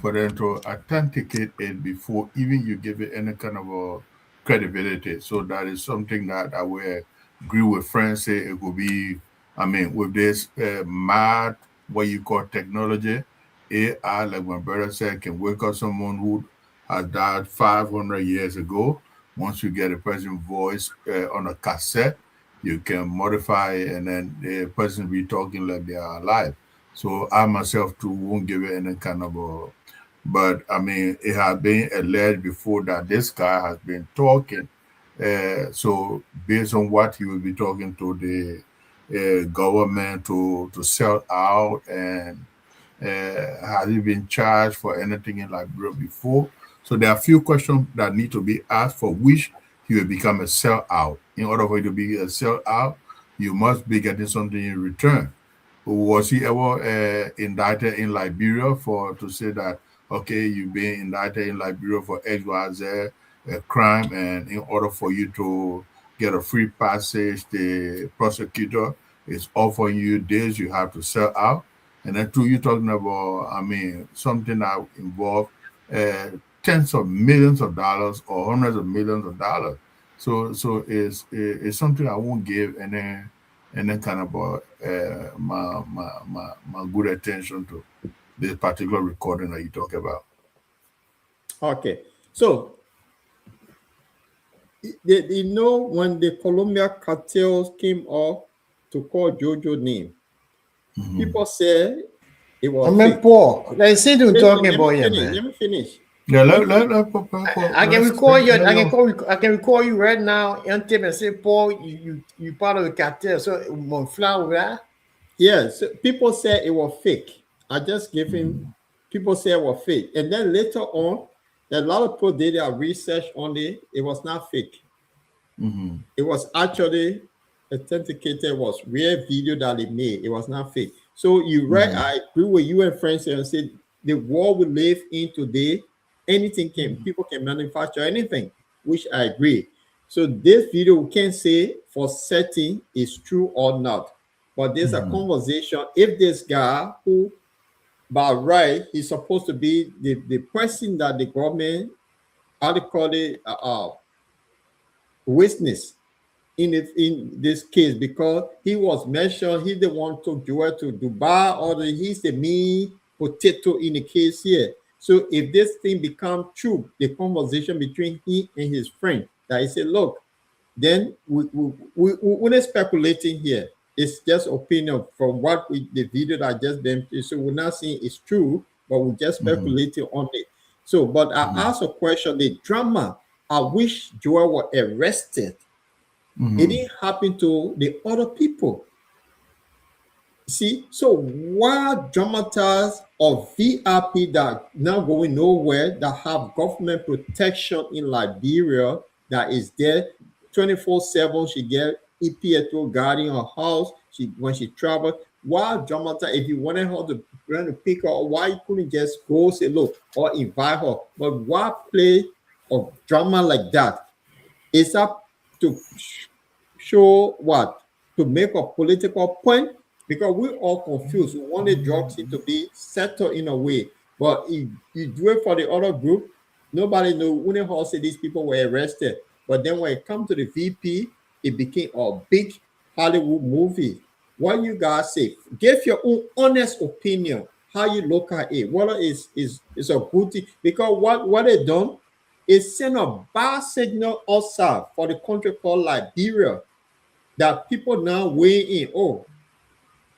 for them to authenticate it before even you give it any kind of a credibility. So that is something that I will agree with friends say it could be. I mean, with this mad what you call technology, AI, like my brother said, can wake up someone who has died 500 years ago. Once you get a person's voice on a cassette, you can modify it and then the person be talking like they are alive. So I myself too won't give it any kind of a, but I mean, it has been alleged before that this guy has been talking. So based on what he will be talking to the government to sell out and has he been charged for anything in Liberia before? So there are a few questions that need to be asked for which he will become a sellout. In order for you to be a sellout, you must be getting something in return. Was he ever indicted in Liberia for to say that okay, you've been indicted in Liberia for XYZ crime, and in order for you to get a free passage, the prosecutor is offering you this, you have to sell out. And then two, you're talking about, I mean, something that involve uh, tens of millions of dollars or hundreds of millions of dollars. So it's something I won't give any kind of my good attention to this particular recording that you talk about. Okay. So you know when the Columbia cartels came up to call Jojo name, Mhm. people said it I was mean, fake. Paul, there's something Wait, talking let me about here, finish. man. Let me finish. Yeah, Let me finish. I can let's record you. let alone. I can record you right now on tape and say, Paul, you part of the cartel. So, mon fly over that. Yes, people said it was fake. I just gave him. People said it was fake, and then later on, a lot of people did their research on it. It was not fake. It was actually authenticated. Was real video that they made. It was not fake. So you right. I agree with you and friends and said the world we live in today, anything can people can manufacture anything, which I agree. So this video we can't say for certain is true or not, but there's a conversation. If this guy who by right he's supposed to be the person that the government, how they call it, witness in this case, because he was mentioned, he the one took Joel to Dubai, or he's the main potato in the case here. So if this thing become true, the conversation between he and his friend, that he said, look, then we're not speculating here. It's just opinion from what the video that I just been to. So we're not saying it's true, but we're just speculating on it. So, but I asked a question, the drama, I wish Joel were arrested. It didn't happen to the other people. See, so why dramatize or VIP that not going nowhere, that have government protection in Liberia, that is there 24/7? She get EPA guarding her house. She when she travel. Why dramatize? If you wanted her to pick her, why you couldn't just go say look or invite her? But why play a drama like that? It's up to show what? To make a political point, because we're all confused. We want the drugs to be settled in a way, but if you do it for the other group, nobody know. When all say these people were arrested, but then when it comes to the VP, it became a big Hollywood movie. What you guys say? Give your own honest opinion. How you look at it? Whether it's a good thing, because what they done is send a bad signal outside for the country called Liberia, that people now weigh in. Oh,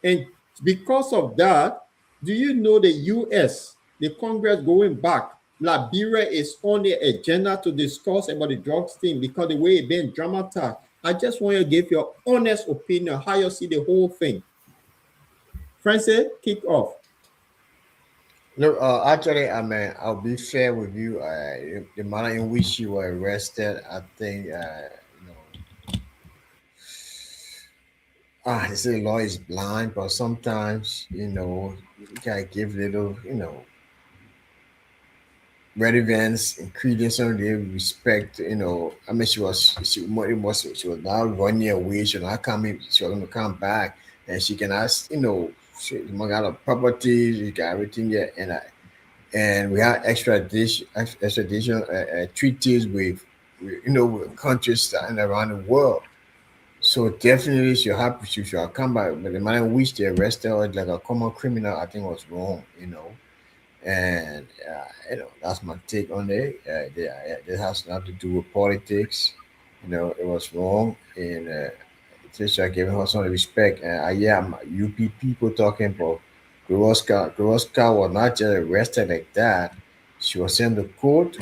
and because of that, do you know the US, the Congress going back, Liberia is on the agenda to discuss about the drugs thing because the way it been dramatized. I just want you to give your honest opinion, how you see the whole thing. Francis, kick off. Look, actually, I mean, I'll be fair with you. The manner in which you were arrested, I think, they say law is blind, but sometimes, you gotta give little, relevance and credence on the respect. I mean, she was now running away. She was not coming. She was going to come back, and she can ask, she got her property, she got everything there, and we had extradition treaties with countries around the world. So definitely she should come back. But the manner in which they arrested her like a common criminal, I think was wrong. And that's my take on it. It has nothing to do with politics. It was wrong, and just giving her some respect. And UP people talking about Groska. Groska was not just arrested like that. She was sent to court.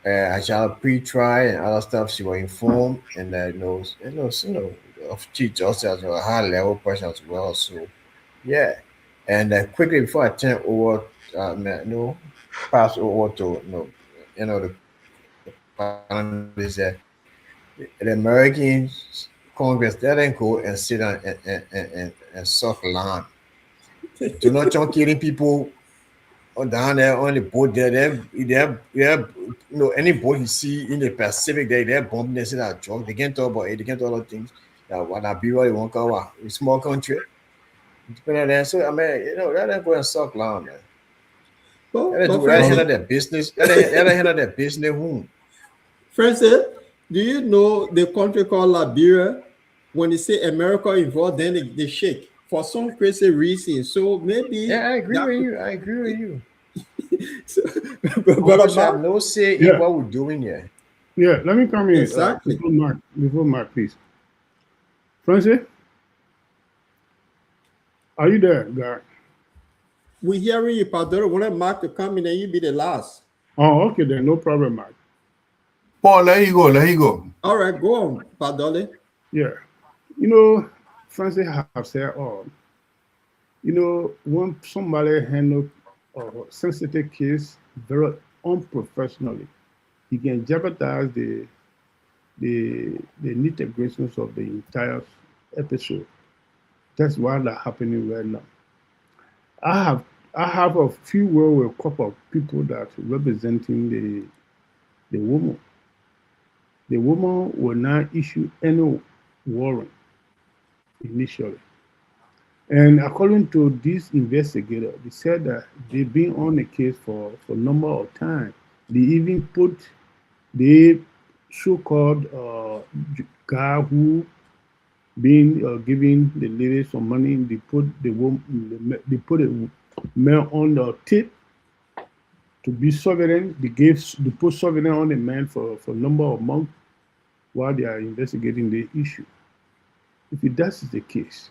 I shall pre-trial and other stuff. She was informed, and of chief justice as a high level person as well. So yeah, and quickly before I turn over, pass over to the panel is that the American Congress they didn't go and sit down and suck land. Do not jump killing people down there on the boat there. Any boat you see in the Pacific, they're bombing. They say that drug. They can't talk about it. They can't talk about things. What that be what they want to cover. A small country. So I mean, let them go and suck land, man. Let them handle their business. Let them handle their business home. Francis, do you know the country called Liberia? When they say America involved, then they shake for some crazy reason. So maybe I agree with you. So, but I have no say in what we're doing here. Yeah, let me come in. Exactly. Before Mark, please. Francis, are you there, guy? We hearing you, Padre. Want Mark to come in and you be the last. Oh, okay then, no problem, Mark. Paul, let you go. All right, go on, Padre. Yeah. Francis have said all. When somebody handle a sensitive case very unprofessionally, he can jeopardize the integrations of the entire episode. That's why that's happening right now. I have I have a few well a couple of people that representing the woman. The woman will not issue any warrant initially. And according to this investigator, they said that they've been on the case for a number of times. They even put the so-called guy who been giving the lady some money. They put the woman, they put a man on the tape to be sovereign. They put sovereign on the man for a number of months while they are investigating the issue. If that is the case,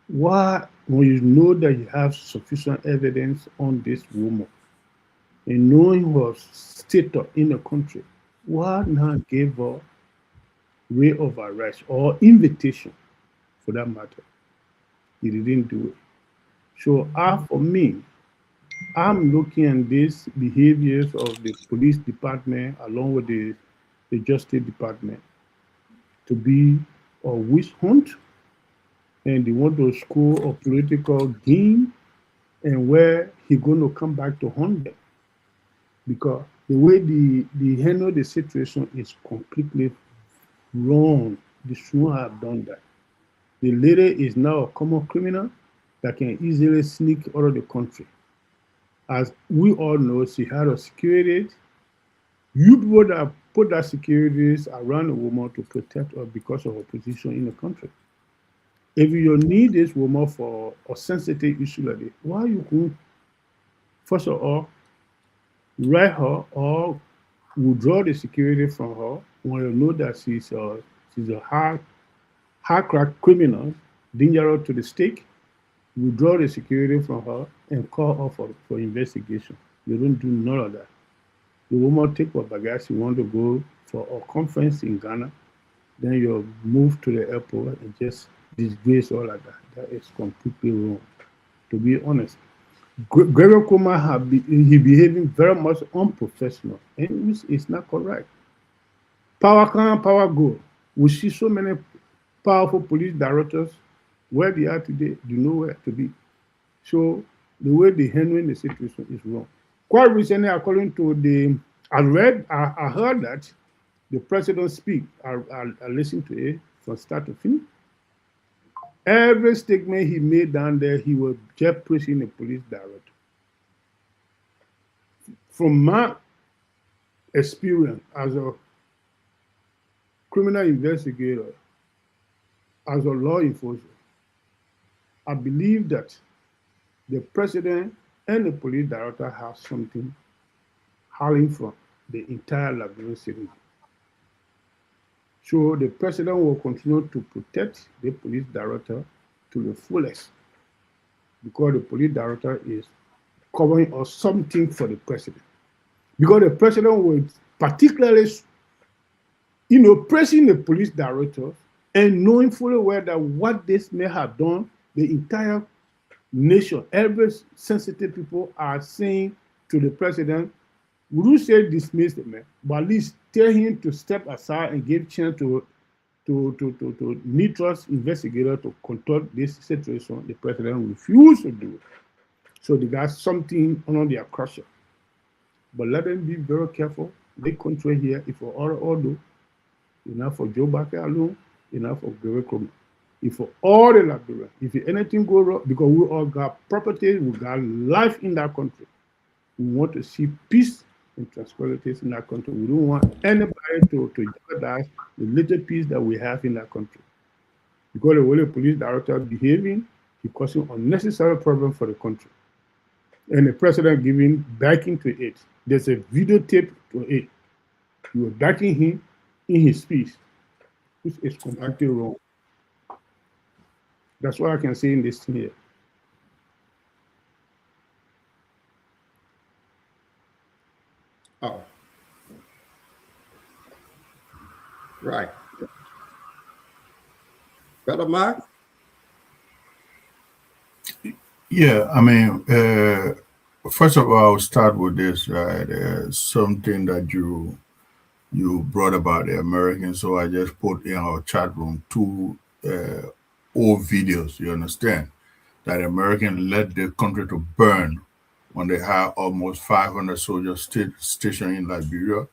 why, when you know that you have sufficient evidence on this woman and knowing her status in the country, why not give her way of arrest or invitation for that matter? He didn't do it. So, for me, I'm looking at these behaviors of the police department along with the justice department to be a witch hunt, and they want to score a political gain, and where he going to come back to hunt them, because the way they handle the situation is completely wrong. They shouldn't have done that. The lady is now a common criminal that can easily sneak out of the country. As we all know, she had a security. You people that put that securities around a woman to protect her because of her position in the country. If you need this woman for a sensitive issue like this, why you can first of all write her or withdraw the security from her when you know that she's a hard crack criminal, dangerous to the state. Withdraw the security from her and call her for investigation. You don't do none of that. The woman take her baggage. You want to go for a conference in Ghana, then you move to the airport and just disgrace all of that. That is completely wrong. To be honest, Gregor Kuma he behaving very much unprofessional, and it's not correct. Power come, power go. We see so many powerful police directors where they are today, they know where to be. So the way they handling the situation is wrong. Quite recently, according to I heard that the president speak. I listened to it from start to finish. Every statement he made down there, he was just praising the police director. From my experience as a criminal investigator, as a law enforcer, I believe that the president and the police director have something howling from the entire Liberian city. So the president will continue to protect the police director to the fullest because the police director is covering or something for the president. Because the president will particularly, praising the police director and knowing fully well that what this may have done, the entire nation, every sensitive people are saying to the president, would you say dismiss the man, but at least tell him to step aside and give chance to neutral investigator to control this situation. The president refused to do it. So they got something under their crusher. But let them be very careful. They control here, if for all enough for Joe Baker alone, enough for Gary Coleman. If for all the Liberians, if anything go wrong, because we all got property, we got life in that country. We want to see peace and tranquility in that country. We don't want anybody to jeopardize the little peace that we have in that country. Because the way the police director behaving, he causing unnecessary problem for the country. And the president giving backing to it. There's a videotape to it. You were backing him in his speech, which is completely wrong. That's what I can say in this thing here. Oh, right. Brother Mark? Yeah, I mean, first of all, I'll start with this, right? Something that you brought about the Americans, so I just put in our chat room two old videos. You understand that American led the country to burn when they had almost 500 soldiers stationed in Liberia.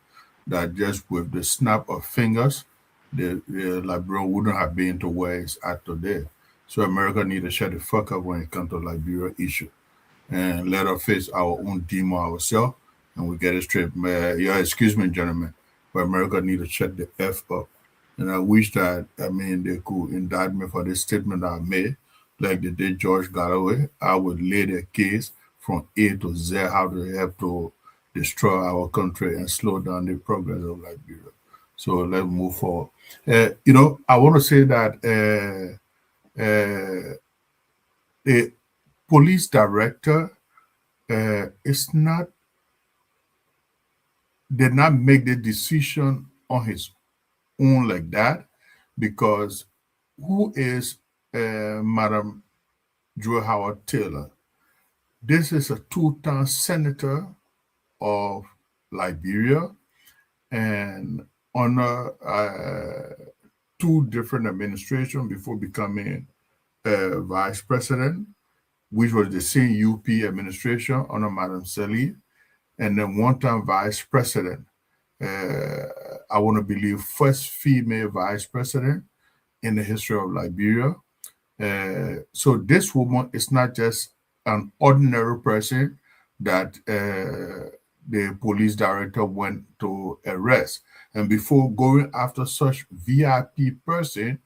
That just with the snap of fingers, the Liberia wouldn't have been to where it's at today. So America need to shut the fuck up when it comes to Liberia issue and let us face our own demon ourselves and we get it straight. Yeah, excuse me, gentlemen, but America need to shut the F up. And I wish that, I mean, they could indict me for this statement I made, like they did George Galloway. I would lay the case from A to Z how they have to destroy our country and slow down the progress of Liberia. So let's move forward. I want to say that the police director it's not did not make the decision on his own like that because who is Madam Joy Howard Taylor? This is a two-time senator of Liberia and under two different administrations before becoming vice president, which was the same UP administration under Madam Sally, and then one-time vice president. I want to believe first female vice president in the history of Liberia. So this woman is not just an ordinary person that the police director went to arrest. And before going after such VIP person,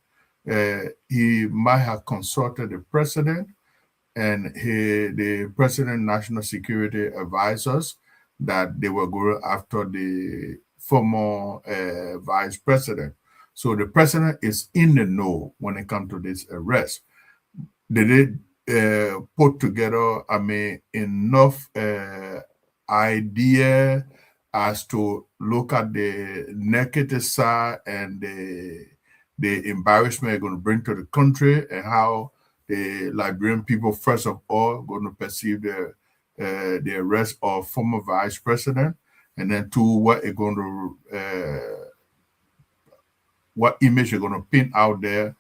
he might have consulted the president and the president national security advisors that they were going after the former vice president. So the president is in the know when it comes to this arrest. Did it put together, I mean, enough idea as to look at the negative side and the embarrassment it's going to bring to the country and how the Liberian people, first of all, going to perceive the arrest of former vice president, and then two, what image you're going to paint out there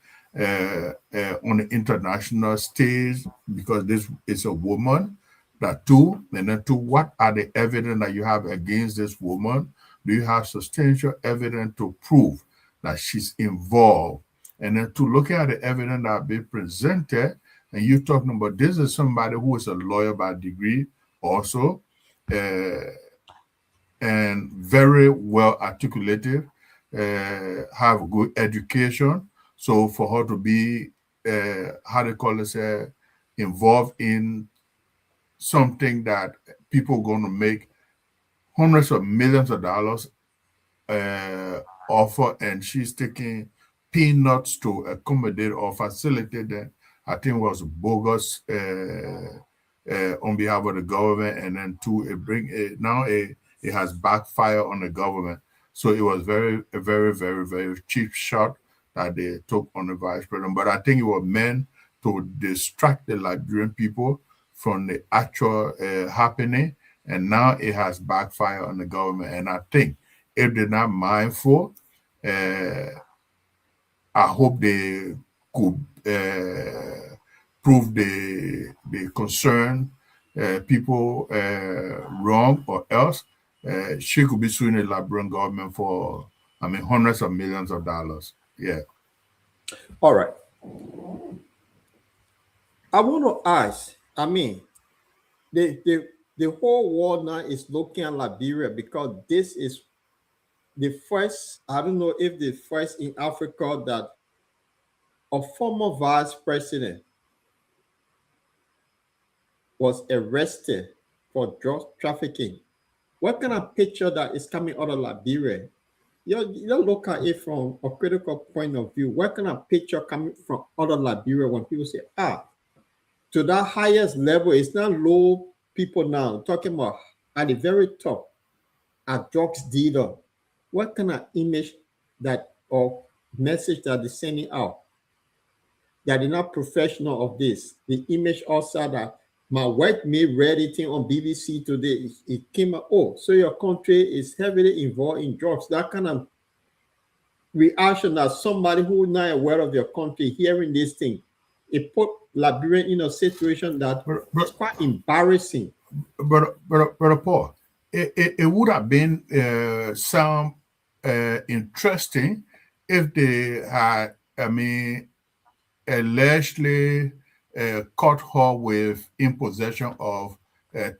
on the international stage because this is a woman. That two, and then two, what are the evidence that you have against this woman? Do you have substantial evidence to prove that she's involved? And then to look at the evidence that been presented, and you're talking about this is somebody who is a lawyer by degree also, and very well articulated, have good education. So for her to be, how they call it, involved in something that people are going to make hundreds of millions of dollars offer, and she's taking peanuts to accommodate or facilitate that. I think was bogus on behalf of the government, and then two, it has backfire on the government. So it was a very, very, very cheap shot that they took on the vice president. But I think it was meant to distract the Liberian people from the actual happening, and now it has backfire on the government. And I think if they're not mindful, I hope they could prove the concern people wrong, or else she could be suing the Liberian government for, I mean, hundreds of millions of dollars. Yeah. All right. I want to ask, I mean, the whole world now is looking at Liberia because this is the first, I don't know if the first in Africa that a former vice president was arrested for drug trafficking. What kind of picture that is coming out of Liberia? You look at it from a critical point of view. What kind of picture coming from out of Liberia when people say, to that highest level, it's not low people now, talking about at the very top, a drugs dealer. What kind of image that or message that is sending out? that are not professional of this. The image also that my workmate read it on BBC today. It came out, oh, so your country is heavily involved in drugs. That kind of reaction that somebody who is not aware of your country hearing this thing, it put Liberia in a situation that is quite embarrassing. But Paul, it would have been some interesting if they had, I mean, allegedly caught her with in possession of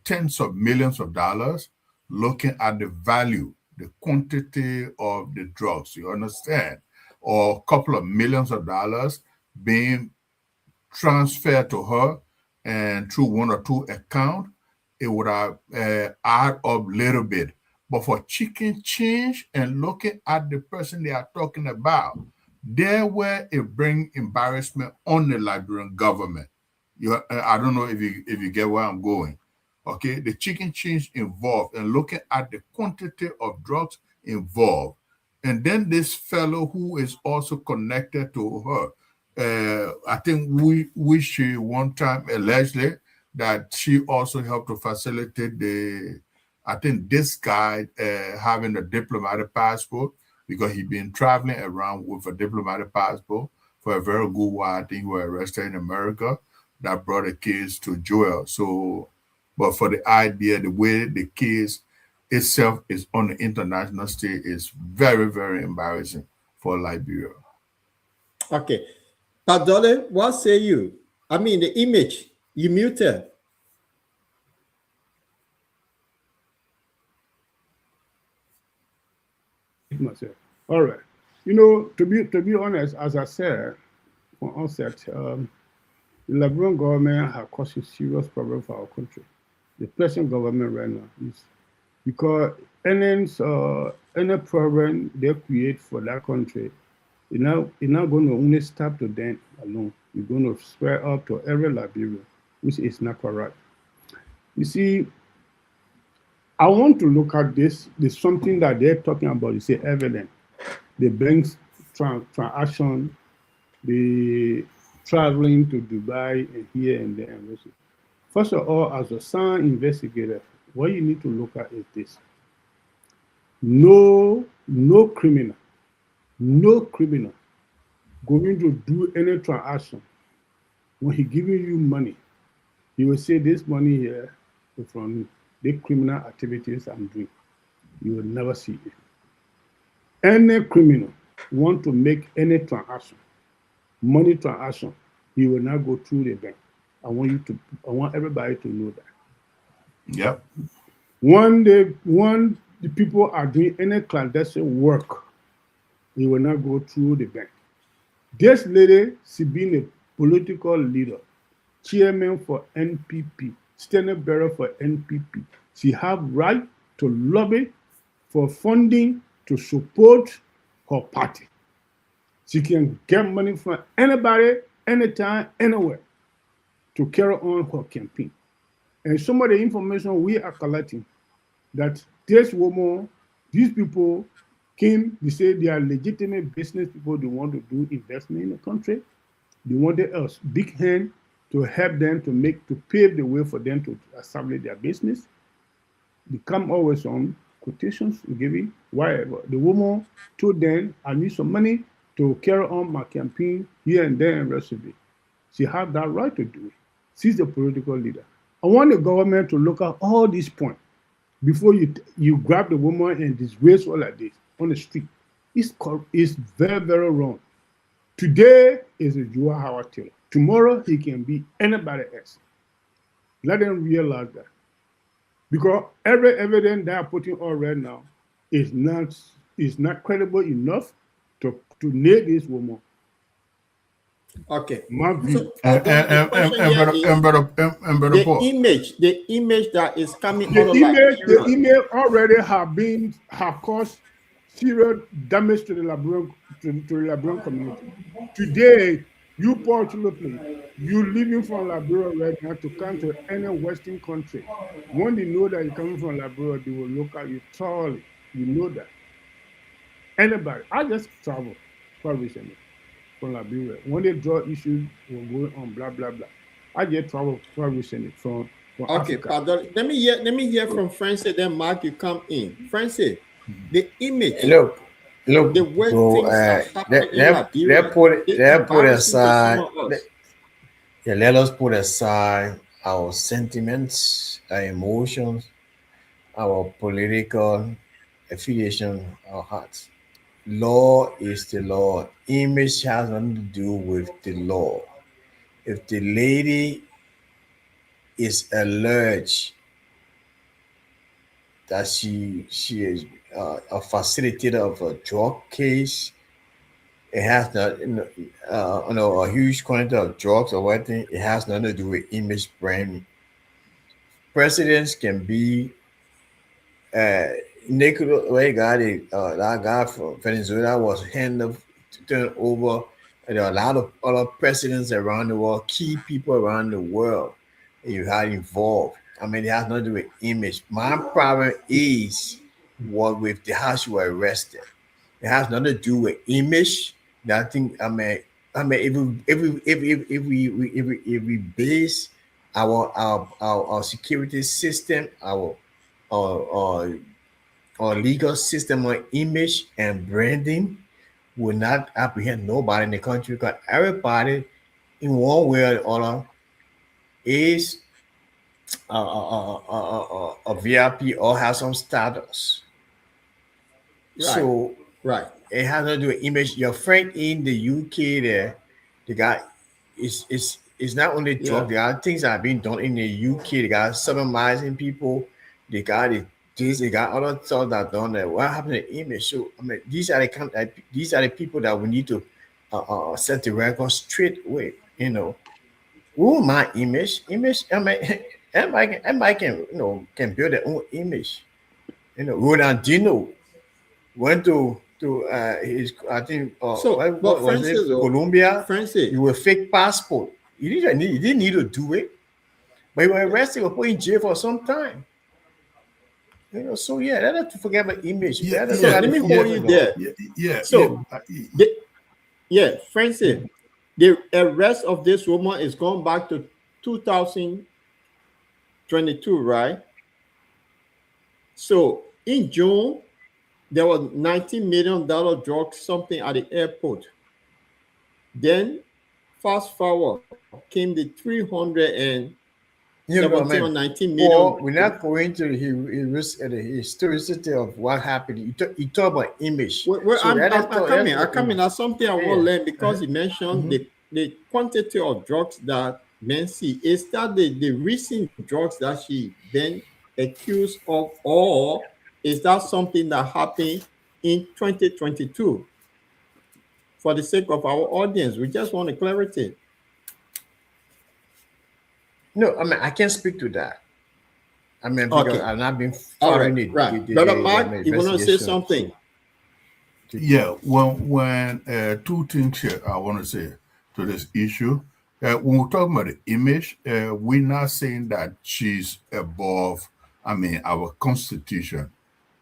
tens of millions of dollars, looking at the value, the quantity of the drugs, you understand? Or a couple of millions of dollars being transferred to her and through one or two accounts, it would have add up a little bit. But for chicken change and looking at the person they are talking about, there where it bring embarrassment on the Liberian government. I don't know if you get where I'm going. Okay, the chicken change involved and looking at the quantity of drugs involved. And then this fellow who is also connected to her, I think she one time allegedly that she also helped to facilitate I think this guy having a diplomatic passport because he'd been traveling around with a diplomatic passport for a very good while. I think he was arrested in America. That brought the case to Joel. So, but for the idea, the way the case itself is on the international stage is very, very embarrassing for Liberia. Okay. But Dolly, what say you? I mean, the image, you muted. Myself. All right. You know, to be honest, as I said from onset, the Liberian government has caused a serious problem for our country. The present government right now is because any problem they create for that country, it's not going to only stop to them alone. It's going to spread up to every Liberian, which is not correct. You see, I want to look at this. There's something that they're talking about. You say evidence. The banks transaction, the traveling to Dubai and here and there. First of all, as a sound investigator, what you need to look at is this. No criminal going to do any transaction. When he giving you money, he will say this money here is from me. The criminal activities I'm doing. You will never see it. Any criminal want to make any transaction, money transaction, he will not go through the bank. I want everybody to know that. Yep. When the people are doing any clandestine work, he will not go through the bank. This lady, she being a political leader, chairman for NPP, standing bearer for NPP. She have right to lobby for funding to support her party. She can get money from anybody, anytime, anywhere to carry on her campaign. And some of the information we are collecting that this woman, these people came, they say they are legitimate business people, they want to do investment in the country. They wanted a big hand to help them to pave the way for them to establish their business. They come always on quotations, giving whatever. The woman told them, I need some money to carry on my campaign here and there and rest of it. She had that right to do it. She's the political leader. I want the government to look at all these points before you grab the woman and disgrace her like this on the street. It's very, very wrong. Today is a Joe Howard Taylor. Tomorrow he can be anybody else. Let them realize that. Because every evidence they are putting on right now is not credible enough to nail this woman. Okay. And the image that is coming out of the image already have caused serious damage to the Liberian community. Today, you fortunately, you living from Liberia right now to come to any Western country. When they know that you're coming from Liberia, they will look at you thoroughly. You know that. Anybody, I just traveled quite recently. from Liberia. When the drug issues were going on, blah blah blah. I just travel recently from Okay, Africa. pardon. Let me hear from Francis. Then Mark, you come in. Francis, the image, Look, the look, way bro. things are happening in They Liberia, put is they put embarrassing to some aside. of us. Yeah, let us put aside our sentiments, our emotions, our political affiliation, our hearts. Law is the law. Image has nothing to do with the law. If the lady is alleged that she is a facilitator of a drug case, it has not, a huge quantity of drugs or whatever. It has nothing to do with image brand. Presidents can be Nicolas, way got it. That guy from Venezuela was handed turned over. And there are a lot of other presidents around the world, key people around the world you had involved. I mean, it has nothing to do with image. My problem is what with the house you were arrested. It has nothing to do with image. Nothing. I mean, if we base our security system, our our legal system on image and branding will not apprehend nobody in the country because everybody in one way or the other is a VIP or has some status. Right, So right. it has nothing to do with image. Your friend in the UK there, the guy is not only Yeah. drug, there are things that are being done in the UK. They got sodomizing people, they got it this, they got other stuff that done there. What happened to the image? So I mean these are the people that we need to set the record straight with, you know. Who my image? Image, I mean everybody can can build their own image. You know, Ronaldinho went to his I think So, what but was it, Francis, oh, Colombia. Francis, You were fake passport. He didn't need to do it, but he was arrested or put in jail for some time. You know, so yeah, let us forget about image. Yeah, Let us so yeah, try let to me focus hold yeah, you on God. there. yeah, yeah, yeah. So, the, yeah, Francis, the arrest of this woman is going back to 2022, right? So, in June, there was $19 million drug something at the airport. Then, fast forward, came the 317 I or mean, 19 million. Paul, we're not going to the historicity of what happened. You talk about image. Where So let us I'm talk. Let coming, us I'm talk coming. image. That's something I want to Yeah. learn because he mentioned Mhm. the quantity of drugs that men see. Is that the recent drugs that she been accused of, or is that something that happened in 2022? For the sake of our audience, we just want a clarity. No, I mean I can't speak to that. I mean because Okay, I've not been all right, following right. Brother I Mark, mean, you want to say investigation. something? So Yeah, when two things here I want to say to this issue. When we're talking about the image, we're not saying that she's above, I mean, our constitution.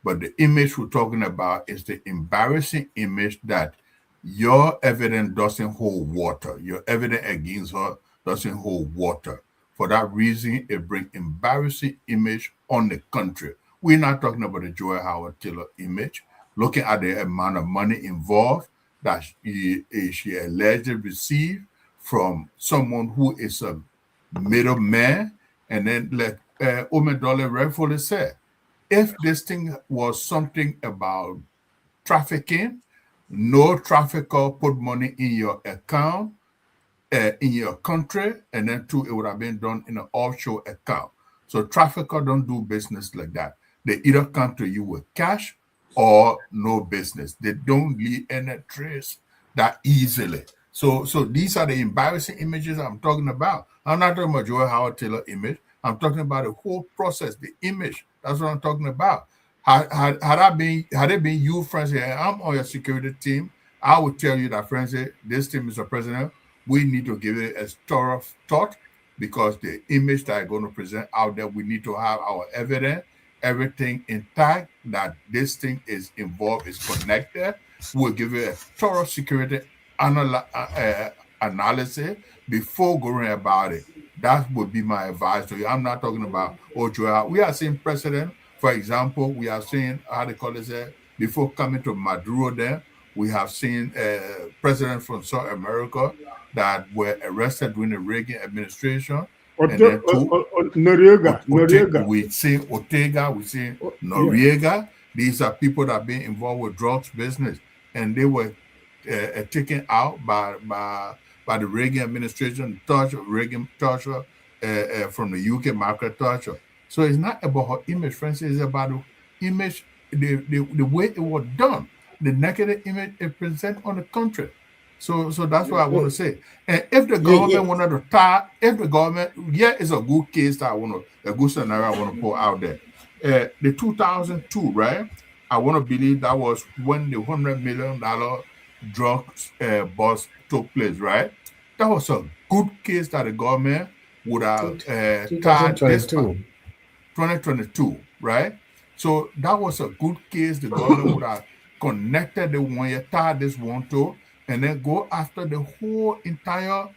But the image we're talking about is the embarrassing image that your evidence doesn't hold water. Your evidence against her doesn't hold water. For that reason, it brings embarrassing image on the country. We're not talking about the Joy Howard Taylor image. Looking at the amount of money involved that she allegedly received from someone who is a middleman, and then like Omedole rightfully said, if this thing was something about trafficking, no trafficker put money in your account, in your country, and then two, it would have been done in an offshore account. So trafficker don't do business like that. They either come to you with cash or no business. They don't leave any trace that easily. So these are the embarrassing images I'm talking about. I'm not talking about Joy Howard Taylor image. I'm talking about the whole process, the image. That's what I'm talking about. Had it been you, Francis, and I'm on your security team, I would tell you that, Francis, this team, Mr. President, we need to give it a thorough thought because the image that I'm going to present out there, we need to have our evidence, everything intact, that this thing is involved, is connected. We'll give it a thorough security analysis before going about it. That would be my advice to you. I'm not talking about Ochoa. We are seeing precedent. For example, we have seen, how they call it, before coming to Maduro there, we have seen presidents from South America that were arrested during the Reagan administration. And then Noriega. we see Ortega, we see Yeah. Noriega. These are people that have been involved with drugs business, and they were taken out by the Reagan administration, Reagan torture from the UK, Margaret Thatcher. So it's not about her image, Francis. It's about the image, the way it was done, the negative image it presents on the country. So that's what I want to say. And if the government wanted to tie, if the government, it's a good case that a good scenario I want to put out there. The 2002, right? I want to believe that was when the $100 million drugs bust took place, right? That was a good case that the government would have tied this 2022, right? So that was a good case. The government would have connected the one year, tied this one to, and then go after the whole entire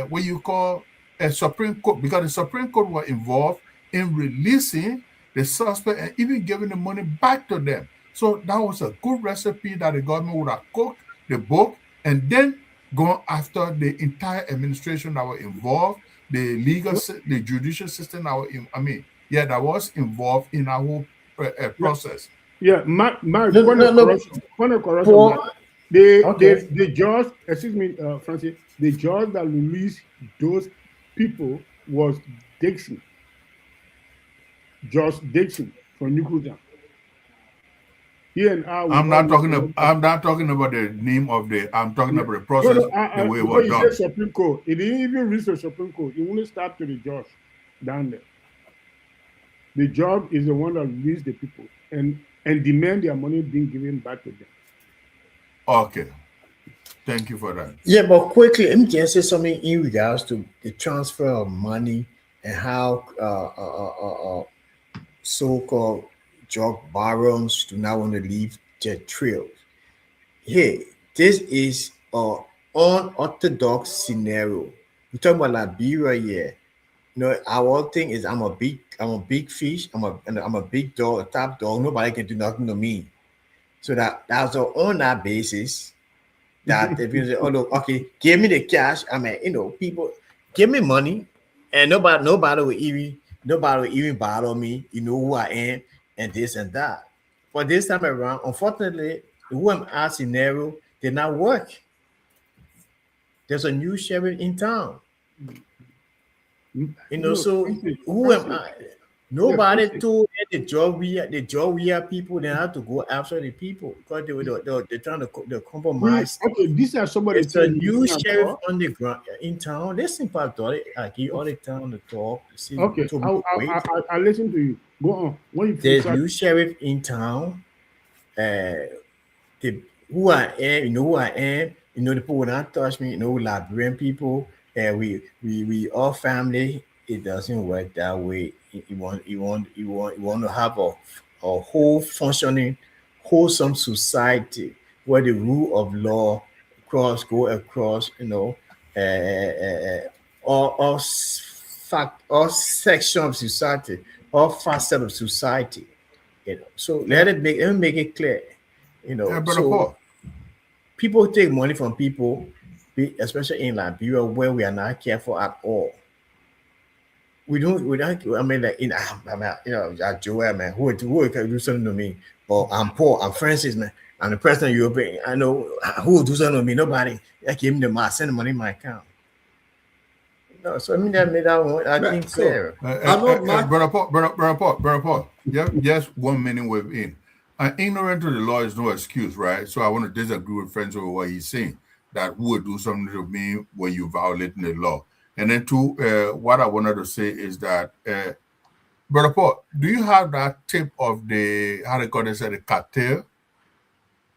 what you call a Supreme Court, because the Supreme Court were involved in releasing the suspect and even giving the money back to them. So that was a good recipe that the government would have cooked the book and then gone after the entire administration that were involved, the legal, the judicial system that were that was involved in our whole process. Yeah, my correction. The judge, excuse me, Francis, the judge that released those people was Dixon. Josh Dixon from Newcastle. I'm not talking about the name of I'm talking about the process, the way it was done. Supreme Court. It didn't even reach the Supreme Court. It only stopped to the judge down there. The judge is the one that released the people and demand their money being given back to them. Okay. Thank you for that. Yeah, but quickly, let me just say something in regards to the transfer of money and how so-called drug barons do not want to leave their trails. Hey, this is an unorthodox scenario. We're talking about Liberia here. You know, our thing is I'm a big fish, I'm a big dog, a top dog. Nobody can do nothing to me. So that's on that basis that if you say, oh look, okay, give me the cash. I mean, people give me money, and nobody will even bother me. You know who I am and this and that. For this time around, unfortunately, the who am I scenario did not work. There's a new sheriff in town. So who am I? Nobody told the Georgia people they have to go after the people because they're trying to compromise. Okay, these are somebody. It's a new sheriff on the ground in town. Listen, Pastor, I give all the town to talk. Okay, I listen to you. Go on. There's new sheriff in town. Who I am, you know who I am. You know the people will not touch me. You know, Liberian people. We all family. It doesn't work that way. You want to have a whole functioning, wholesome society where the rule of law go across, all section of society, all facet of society. So let me make it clear. So people take money from people, especially in Liberia, where we are not careful at all. We don't. I mean, like Joel, man, who can do something to me? Or I'm Paul, I'm Francis, man. I'm the president of Europe. I know who will do something to me. Nobody. I give me the money, send the money in my account. No, so I mean that made that one. I think fair. Brother Paul. Just 1 minute within. Ignorant to the law is no excuse, right? So I want to disagree with Francis with what he's saying. That who would do something to me when you violating the law. And then two, what I wanted to say is that, Brother Paul, do you have that tip of the, how they call it, the cartel?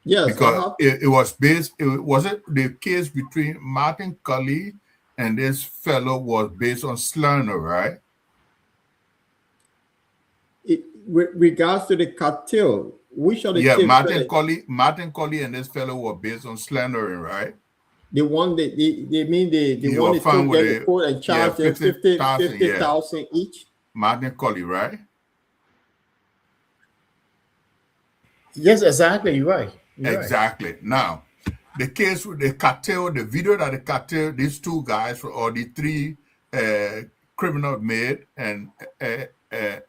Yes. Because it was based, was it the case between Martin Cully and this fellow was based on slander, right? With regards to the cartel, which of the Yeah, tape? Martin Colley and this fellow were based on slandering, right? The one they mean the one were that found took with them to court and charged them 50,000 each. Martin Colley, right? Yes, exactly. You're right. Exactly. Right. Now, the case with the cartel, the video that the cartel, these two guys or the three criminals made and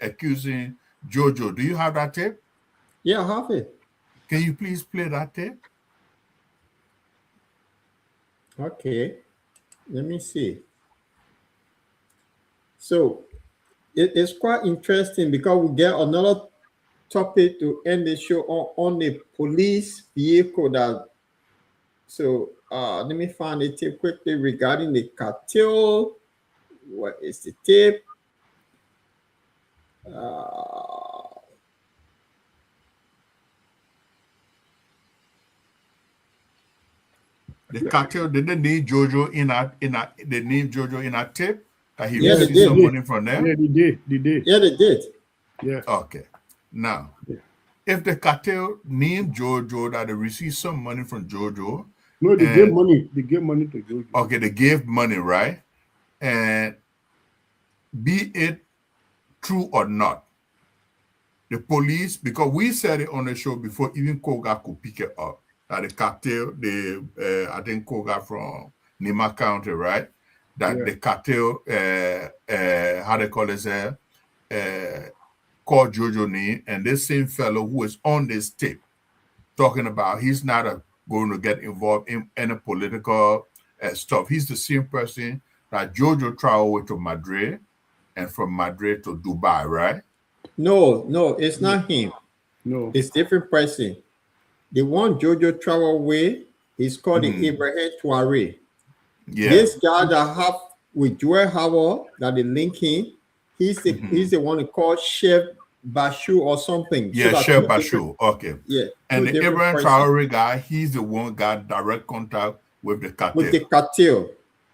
accusing Jojo. Do you have that tape? Yeah, I have it. Can you please play that tape? Okay. Let me see. So it's quite interesting because we get another topic to end the show on the police vehicle that. So let me find the tape quickly regarding the cartel. What is the tape? The cartel didn't need Jojo they need Jojo in a tape that he Yeah, received some money from them. Yeah, they did. Yeah, they did. Yeah. Okay. Now, Yeah. if the cartel named Jojo that they received some money from Jojo. No, they gave money. They gave money to Jojo. Okay, they gave money, right? And be it true or not, the police, because we said it on the show before even Koga could pick it up, that the cartel, I think Koga from Nima County, right? That the cartel, how they call it, called Jojo name, and this same fellow who is on this tape talking about he's not going to get involved in any political stuff. He's the same person that Jojo traveled with to Madrid and from Madrid to Dubai, right? No, it's not him. No. It's different person. The one Jojo travel with is called the Abraham Touare. Yeah. This guy that have with Joel Howard that they link him, he's the one who called Chef Bashu or something. Yeah, so Chef Bashu. Okay. Yeah. And the Abraham Traore guy, he's the one who got direct contact with the cartel. With the cartel.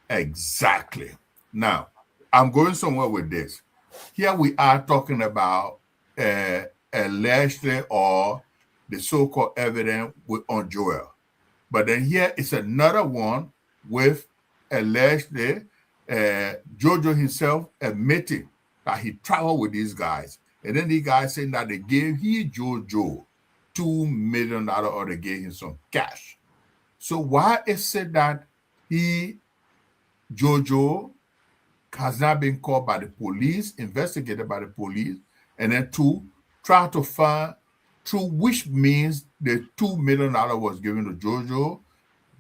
Exactly. Now, I'm going somewhere with this. Here we are talking about allegedly or the so-called evidence on Joel. But then here is another one with allegedly Jojo himself admitting that he traveled with these guys. And then the guy saying that they gave Jojo $2 million or they gave him some cash. So why is it that Jojo has not been called by the police, investigated by the police, and then try to find through which means the $2 million was given to Jojo?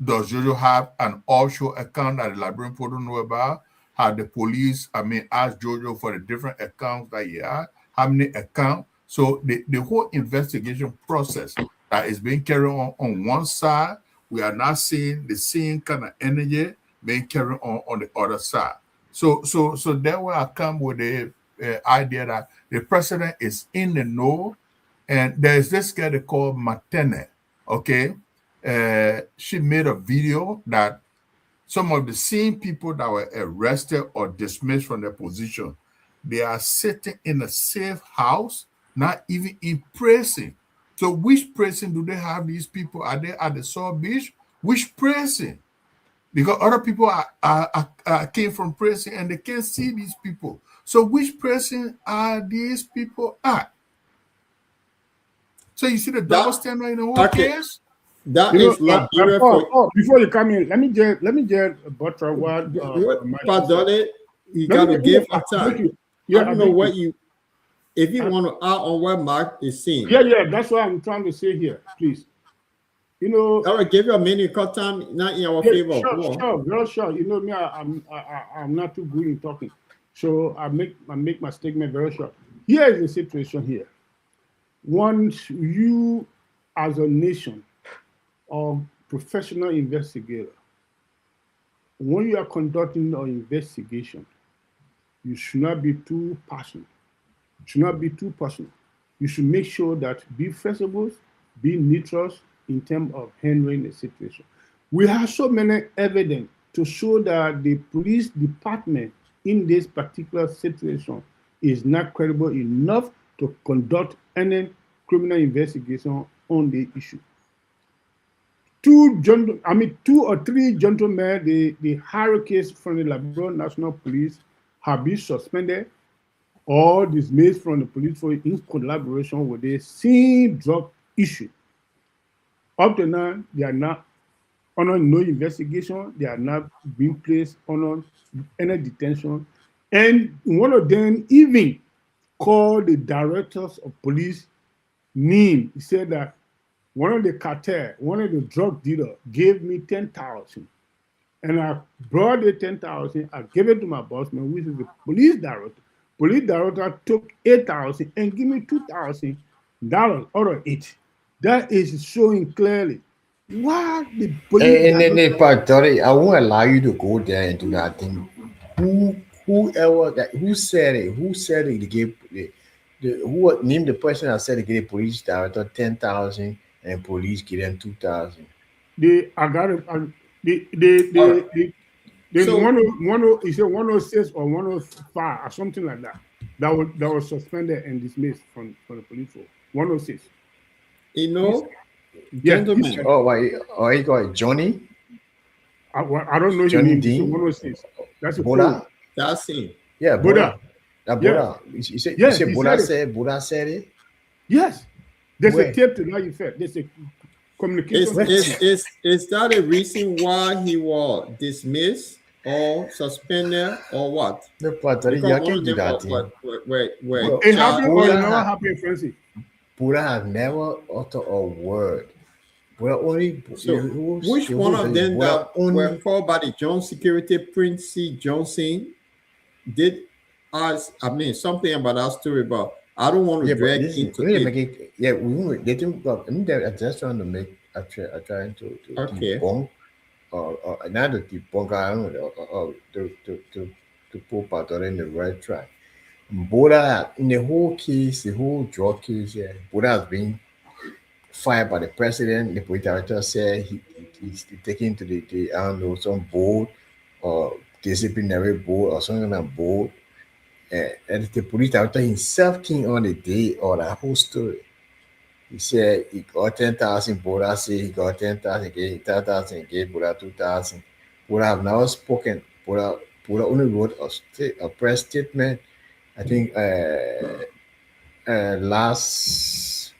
Does Jojo have an offshore account that the Liberian people don't know about? Had the police, asked Jojo for the different accounts that he had? How many accounts? So the whole investigation process that is being carried on one side, we are not seeing the same kind of energy being carried on the other side. So there will I come with the idea that the president is in the know, and there's this guy they call Matene, okay? She made a video that some of the same people that were arrested or dismissed from their position, they are sitting in a safe house, not even in prison. So which prison do they have these people? Are they at the South Beach? Which prison? Because other people came from prison and they can't see these people. So which prison are these people at? So you see the double standard in the whole case? That is Liberia before you come in, let me just butter what Padone, you gotta give a time. I don't know what if you want to add on what Mark is saying. Yeah, that's what I'm trying to say here, please. I will give you a minute cut time, not in our favor. Sure. You know me, I'm not too good in talking. So I make my statement very short. Here is the situation here. Once you, as a nation of professional investigator, when you are conducting an investigation, you should not be too passionate. You should make sure that be flexible, be neutral in terms of handling the situation. We have so many evidence to show that the police department in this particular situation is not credible enough to conduct any criminal investigation on the issue. 2 or 3 gentlemen, the higher case from the Liberia National Police have been suspended or dismissed from the police for in collaboration with the same drug issue. Up to now, they are not under no investigation. They are not being placed under any detention. And one of them even called the directors of police name. He said that one of the cartel, one of the drug dealer gave me 10,000. And I brought the 10,000, I gave it to my boss man, which is the police director. Police director took 8,000 and give me $2,000 out of it. That is showing clearly why the police. And then, but Dory, I won't allow you to go there and do that thing. Who said it? Who said it? They gave who named the person that said they gave the police director 10,000 and police give them 2,000? I got it. The So- 106 or 105 or something like that. That was suspended and dismissed from the police force. 106. You know, Yeah, gentlemen, Oh, why? Oh, you got Johnny I don't know your Johnny name. Dean? 106. That's a Boda? code. that's it. Yeah, Buddha. That Yeah. Buddha. You said, Yes, you he said Buddha said it. said Buddha said it. Yes. There's Where? a tape to that effect. There's a communication. Is that a reason why he was dismissed or suspended or what? No, but Dory, you Because one can't of do them that were- thing. were It charged- happened or it Buddha never had- happened, Francis. Buddha have never uttered a word. Buddha only. So, which one of them that were called by the Jones Security, Prince C. Johnson, did ask, something about that story, but I don't want to Yeah, but drag listen, into we need to it. make it. Yeah, they think. I mean, they're just trying to make. I'm trying to Okay. debunk, or not to debunk. I don't know, or to put Pator in the right track. Buddha, in the whole case, the whole drug case, yeah, Buddha has been fired by the president. The police director said he's taken to the I don't know, some board or disciplinary board or something like board. And the police director himself came on the day or the whole story. He said he got 10,000. Buddha said he got 10,000, gave 10,000, gave Buddha 2,000. Buddha have now spoken. Buddha only wrote a press statement. I think last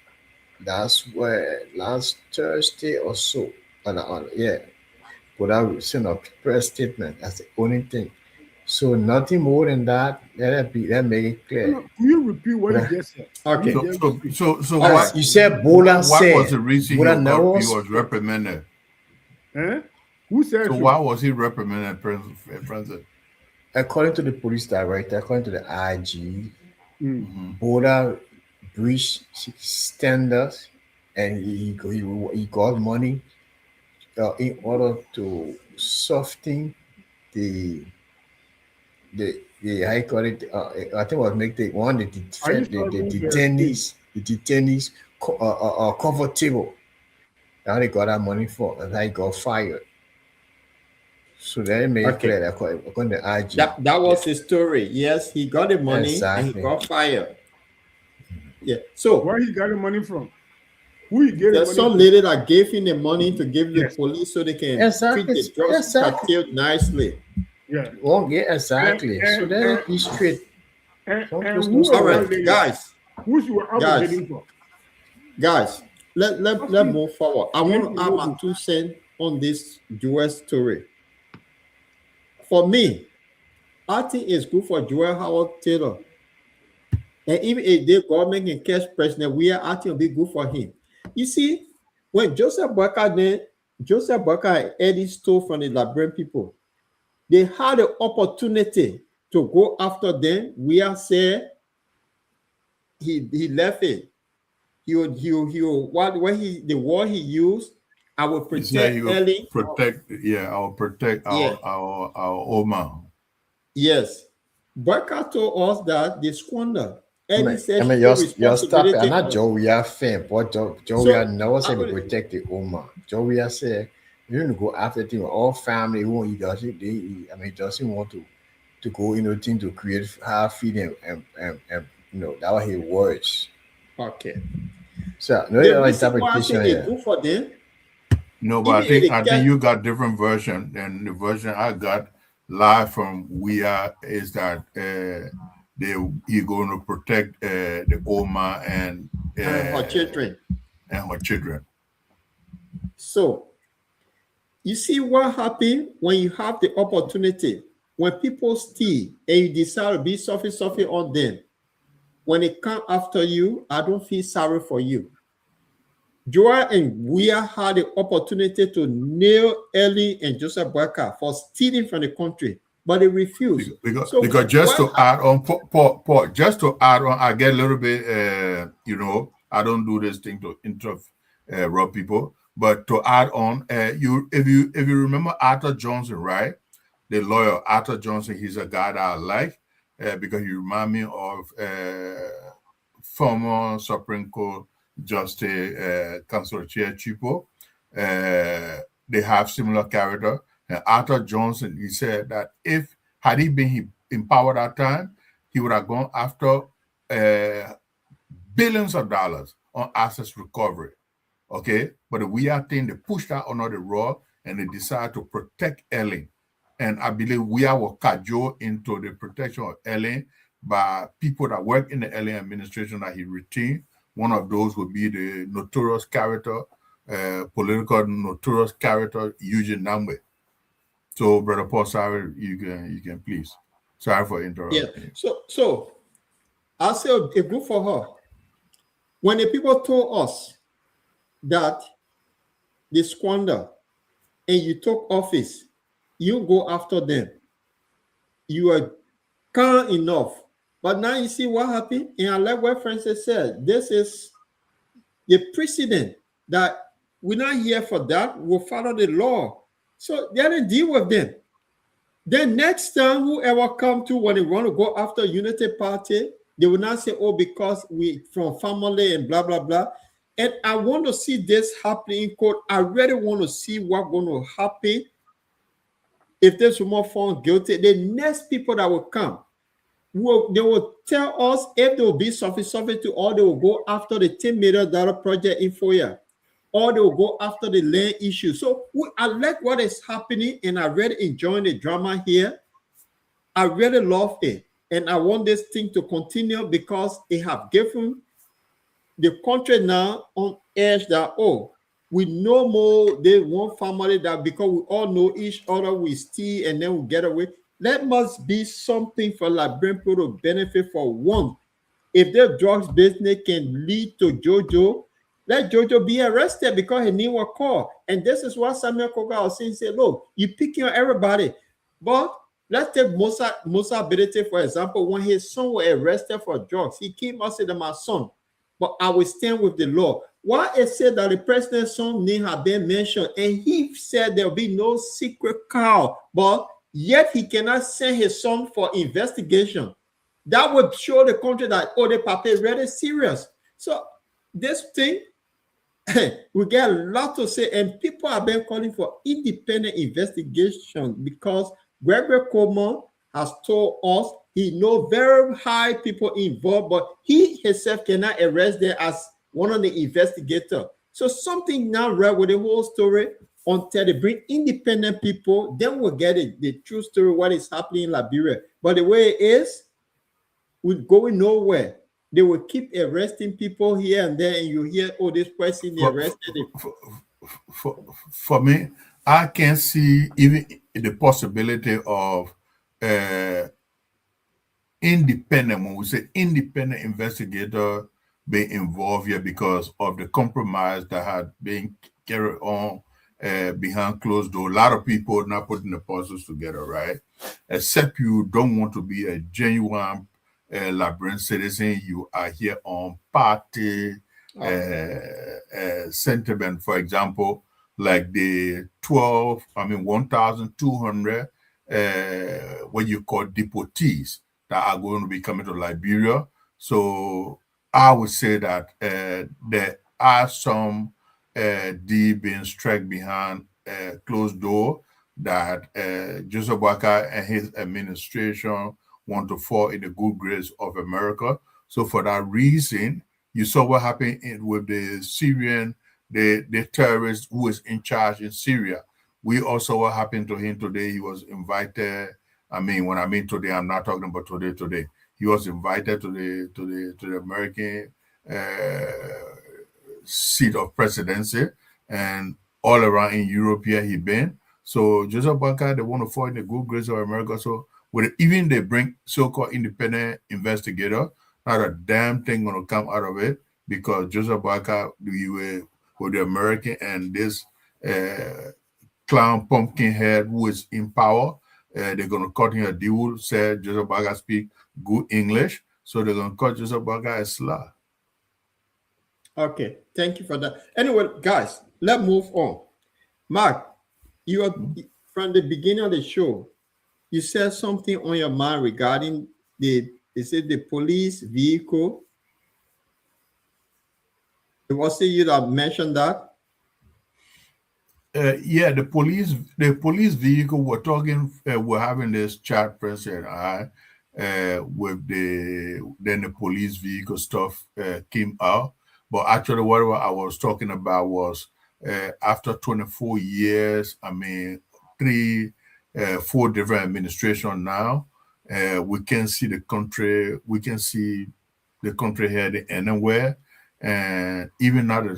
Thursday or so. Yeah, Buddha sent a press statement. That's the only thing. So nothing more than that. That make it clear. Can you repeat what you just said? Okay. You just repeat. So All why, right. You said Buddha what said. was the reason Buddha he never was reprimanded? Eh? Who said So so? why was he reprimanded, Francis? According to the police director, according to the IG, Mm. Buddha breached standards and he got money in order to soften the how you call it. I think was make the one the Are you detainees comfortable. Now they got that money for, and I got fired. So that made it Okay. clear that according to IG. That was his story. Yes, he got the money and Exactly. he got fired. Yeah. So Where he got the money from? Who he gave the there's money some to? lady that gave him the money to give the Yes. police so they can Exactly. treat the drugs Exactly. cartel nicely. Yeah. Well, yeah, exactly. So that be straight. And Don't who post was no All Sorry. right, that lady? guys, Who she was advocating for? guys, let move forward. I want to add my 2 cents on this Joel story. For me, I think it's good for Joel Howard Taylor. And even if the government can catch President Weah, I think it'll be good for him. You see, when Joseph Boyka and Eddie stole from the Liberian people, they had the opportunity to go after them. Weah said he left it. The word he used, I will He said protect he will Ellie. protect. Yeah, I will protect Yeah. our Oma. Yes. Boyka told us that they squander. I Eddie mean, said you're stop it. responsibility. I'm not Joey fan, but Joey So, never said I to will- protect the Oma. Joey said you need to go after things. All family who he doesn't. He doesn't want to go thing to create hard feeding and that was his words. Okay. So no The reason why I interpretation say it's here. good for them, No, but even if I they think catch, you got different version, and the version I got live from We Are is that he going to protect the Oma and her children. her children. So you see what happens when you have the opportunity. When people steal and you decide to be softy on them, when they come after you, I don't feel sorry for you. Joel and Weah had the opportunity to nail Ellie and Joseph Boyka for stealing from the country, but they refused. Because just to add on, Paul, just to add on, I get a little bit, I don't do this thing to interrupt people, but to add on, if you remember Arthur Johnson, right? The lawyer Arthur Johnson, he's a guy that I like because he remind me of former Supreme Court Justice Councilor Chair Chipo. They have similar character. And Arthur Johnson, he said that had he been in power that time, he would have gone after billions of dollars on assets recovery. Okay, but the weird thing, they pushed that under the rug and they decided to protect Ellen. And I believe we will cajole into the protection of Ellen by people that work in the Ellen administration that he retained. One of those would be the notorious character, political notorious character, Eugene Namwe. So, Brother Paul, sorry, you can please. Sorry for interrupting. Yeah. So I'll say a group for her. When the people told us that they squander and you took office, you go after them. You are calm enough. But now you see what happened. And I like what Francis said. This is the precedent that we're not here for that. We'll follow the law. So they didn't deal with them. Then next time, whoever come to when they want to go after Unity Party, they will not say, oh, because we from family and blah, blah, blah. And I want to see this happening in court. I really want to see what's going to happen. If there's more found guilty, the next people that will come, they will tell us if they will be sufficient to, or they will go after the $10 million project in FOIA, or they will go after the land issue. So I like what is happening, and I really enjoying the drama here. I really love it, and I want this thing to continue because it have given the country now on edge that, oh, we no more they one family that because we all know each other, we steal and then we get away. That must be something for Liberian people to benefit for one. If the drugs business can lead to Jojo, let Jojo be arrested because he need a call. And this is what Samuel Koga was saying. Say, look, you picking on everybody. But let's take Musa Ability, for example. When his son was arrested for drugs, he came out and said, my son, but I will stand with the law. Why it said that the president's son name had been mentioned, and he said there will be no secret cow, but yet he cannot send his son for investigation. That would show the country that, oh, the papa is really serious. So this thing, we get a lot to say, and people have been calling for independent investigation because Gregory Coleman has told us he knows very high people involved, but he himself cannot arrest them as one of the investigators. So something now right with the whole story until they bring independent people, then we'll get it, the true story, what is happening in Liberia. But the way it is, we're going nowhere. They will keep arresting people here and there, and you hear, oh, this person arrested. For me, I can see even the possibility of independent, when we say independent investigator being involved here because of the compromise that had been carried on behind closed door. A lot of people not putting the puzzles together, right? Except you don't want to be a genuine Liberian citizen, you are here on party sentiment. For example, like the 1,200 what you call deportees that are going to be coming to Liberia. So I would say that there are some deal being struck behind closed door that Joseph Waka and his administration want to fall in the good grace of America. So for that reason, You saw what happened with the Syrian, the terrorist who is in charge in Syria. We also what happened to him today. He was invited. I mean, when I mean today, I'm not talking about today. Today, he was invited to the American seat of presidency, and all around in Europe here he been. So Joseph Baka, they want to fall in the good grace of America. So with even they bring so-called independent investigator, not a damn thing gonna come out of it, because Joseph Baka, you were with the American and this clown pumpkin head who is in power. They're gonna cut him a deal. Said Joseph Baka speak good English, so they're gonna cut Joseph Baka a slot. Okay, thank you for that. Anyway, guys, let's move on. Mark, you are from the beginning of the show. You said something on your mind regarding the police vehicle. Was it you that mentioned that? Yeah, the police vehicle. We're talking. We're having this chat, President with the police vehicle stuff came out. But actually, what I was talking about was after 24 years. I mean, 4 different administrations now. We can see the country. We can see the country heading anywhere, and even not the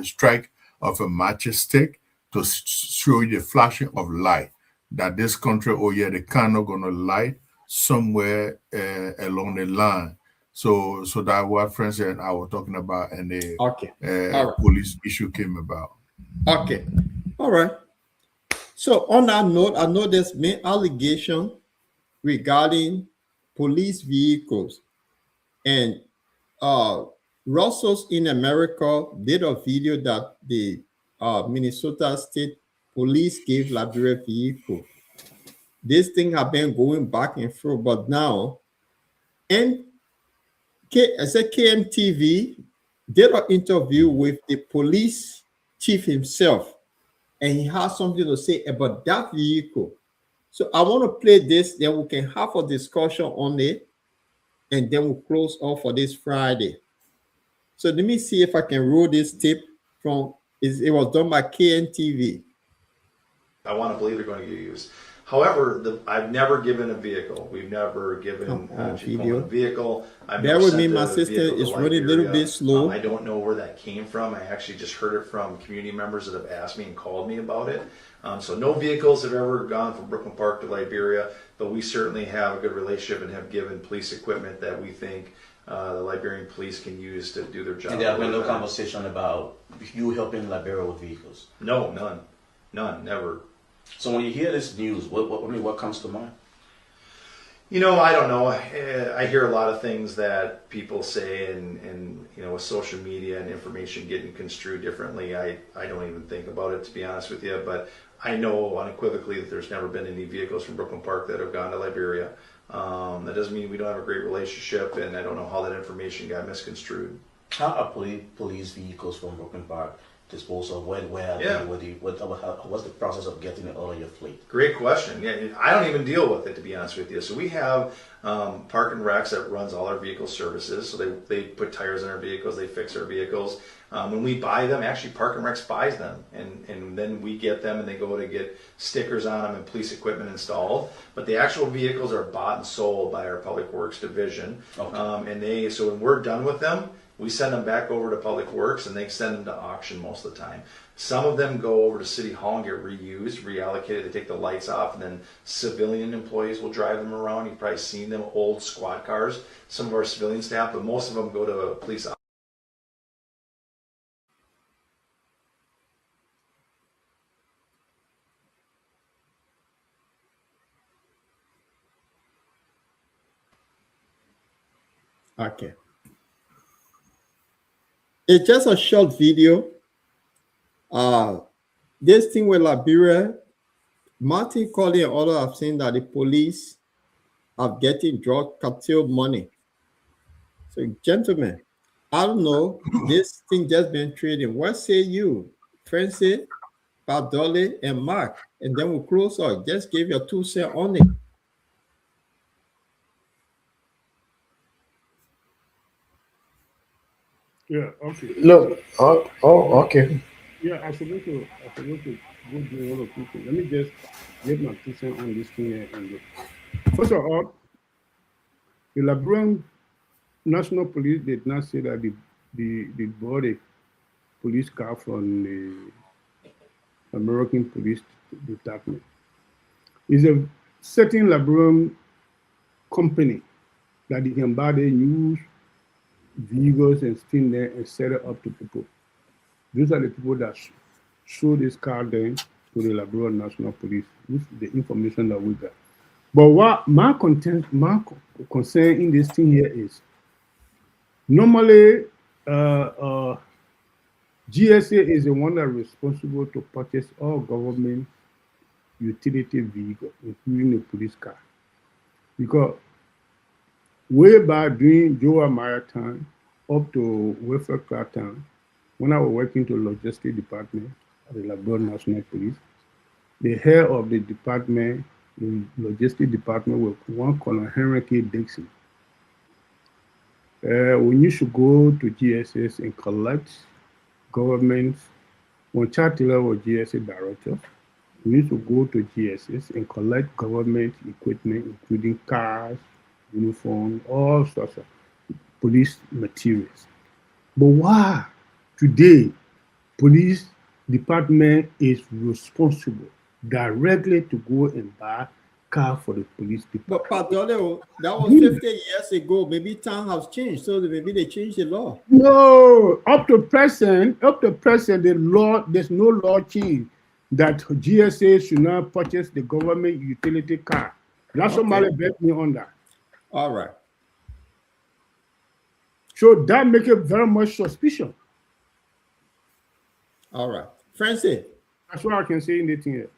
strike of a matchstick to show you the flashing of light that this country, oh yeah, the candle gonna light somewhere along the line. So that what friends and I were talking about, and the Okay. All right. police issue came about. Okay. All right. So on that note, I know there's been allegation regarding police vehicles, and Russell's in America did a video that the Minnesota State Police gave Liberia vehicle. This thing have been going back and forth, but now, and I said KMTV did an interview with the police chief himself, and he has something to say about that vehicle. So I want to play this, then we can have a discussion on it, and then we'll close off for this Friday. So let me see if I can roll this tape from, it was done by KNTV. I want to believe they're going to get used. However, I've never given a vehicle. We've never given a vehicle. Bear with me, my sister is running a little bit slow. I don't know where that came from. I actually just heard it from community members that have asked me and called me about it. So no vehicles have ever gone from Brooklyn Park to Liberia, but we certainly have a good relationship and have given police equipment that we think the Liberian police can use to do their job. And there have been no conversation about you helping Liberia with vehicles? No, none, never. So when you hear this news, what comes to mind? You know, I don't know. I hear a lot of things that people say, and you know, with social media and information getting construed differently, I don't even think about it, to be honest with you. But I know unequivocally that there's never been any vehicles from Brooklyn Park that have gone to Liberia. That doesn't mean we don't have a great relationship, and I don't know how that information got misconstrued. How are police vehicles from Brooklyn Park disposed of? Where are they? What's the process of getting it out of your fleet? Great question. Yeah, I don't even deal with it, to be honest with you. So we have Park and Recs that runs all our vehicle services. So they put tires in our vehicles, they fix our vehicles. When we buy them, actually Park and Recs buys them, and then we get them, and they go to get stickers on them and police equipment installed. But the actual vehicles are bought and sold by our Public Works division. Okay. So when we're done with them, we send them back over to Public Works, and they send them to auction most of the time. Some of them go over to City Hall and get reused, reallocated. They take the lights off, and then civilian employees will drive them around. You've probably seen them, old squad cars, some of our civilian staff, but most of them go to police auction. Okay. It's just a short video. This thing with Liberia, Martin Colley and others have seen that the police are getting drug cartel money. So, gentlemen, I don't know. This thing just been trading. What say you, Francis, Padole, and Mark? And then we'll close out. Just give your 2 cents on it. Yeah, okay. Look, okay. Yeah, I supposed to go do all of people. Let me just get my 2 cents on this thing here and go. First of all, the Liberian National Police did not say that they bought a police car from the American Police Department. It's a certain Liberian company that they can buy their used vehicles and still there and sell it up to people. These are the people that show this car then to the Liberian National Police. This is the information that we got. But what concern in this thing here is normally GSA is the one that is responsible to purchase all government utility vehicles, including the police car. Because way back during Joe Amaya time up to welfare car time, when I was working to logistics department at the Liberian National Police, the head of the department, the logistics department, was one Colonel Henry K. Dixon. We used to go to GSS and collect government. When Chad Taylor was GSA director, we used to go to GSS and collect government equipment, including cars, uniform, all sorts of police materials. But why today police department is responsible directly to go and buy car for the police department? But Padole, that was 50 years ago. Maybe time has changed, so maybe they changed the law. No, up to present, the law, there's no law change that GSA should not purchase the government utility car. That's somebody bet me on that. All right. So that make it very much suspicious. All right. Francis. That's what I can say in the thing here.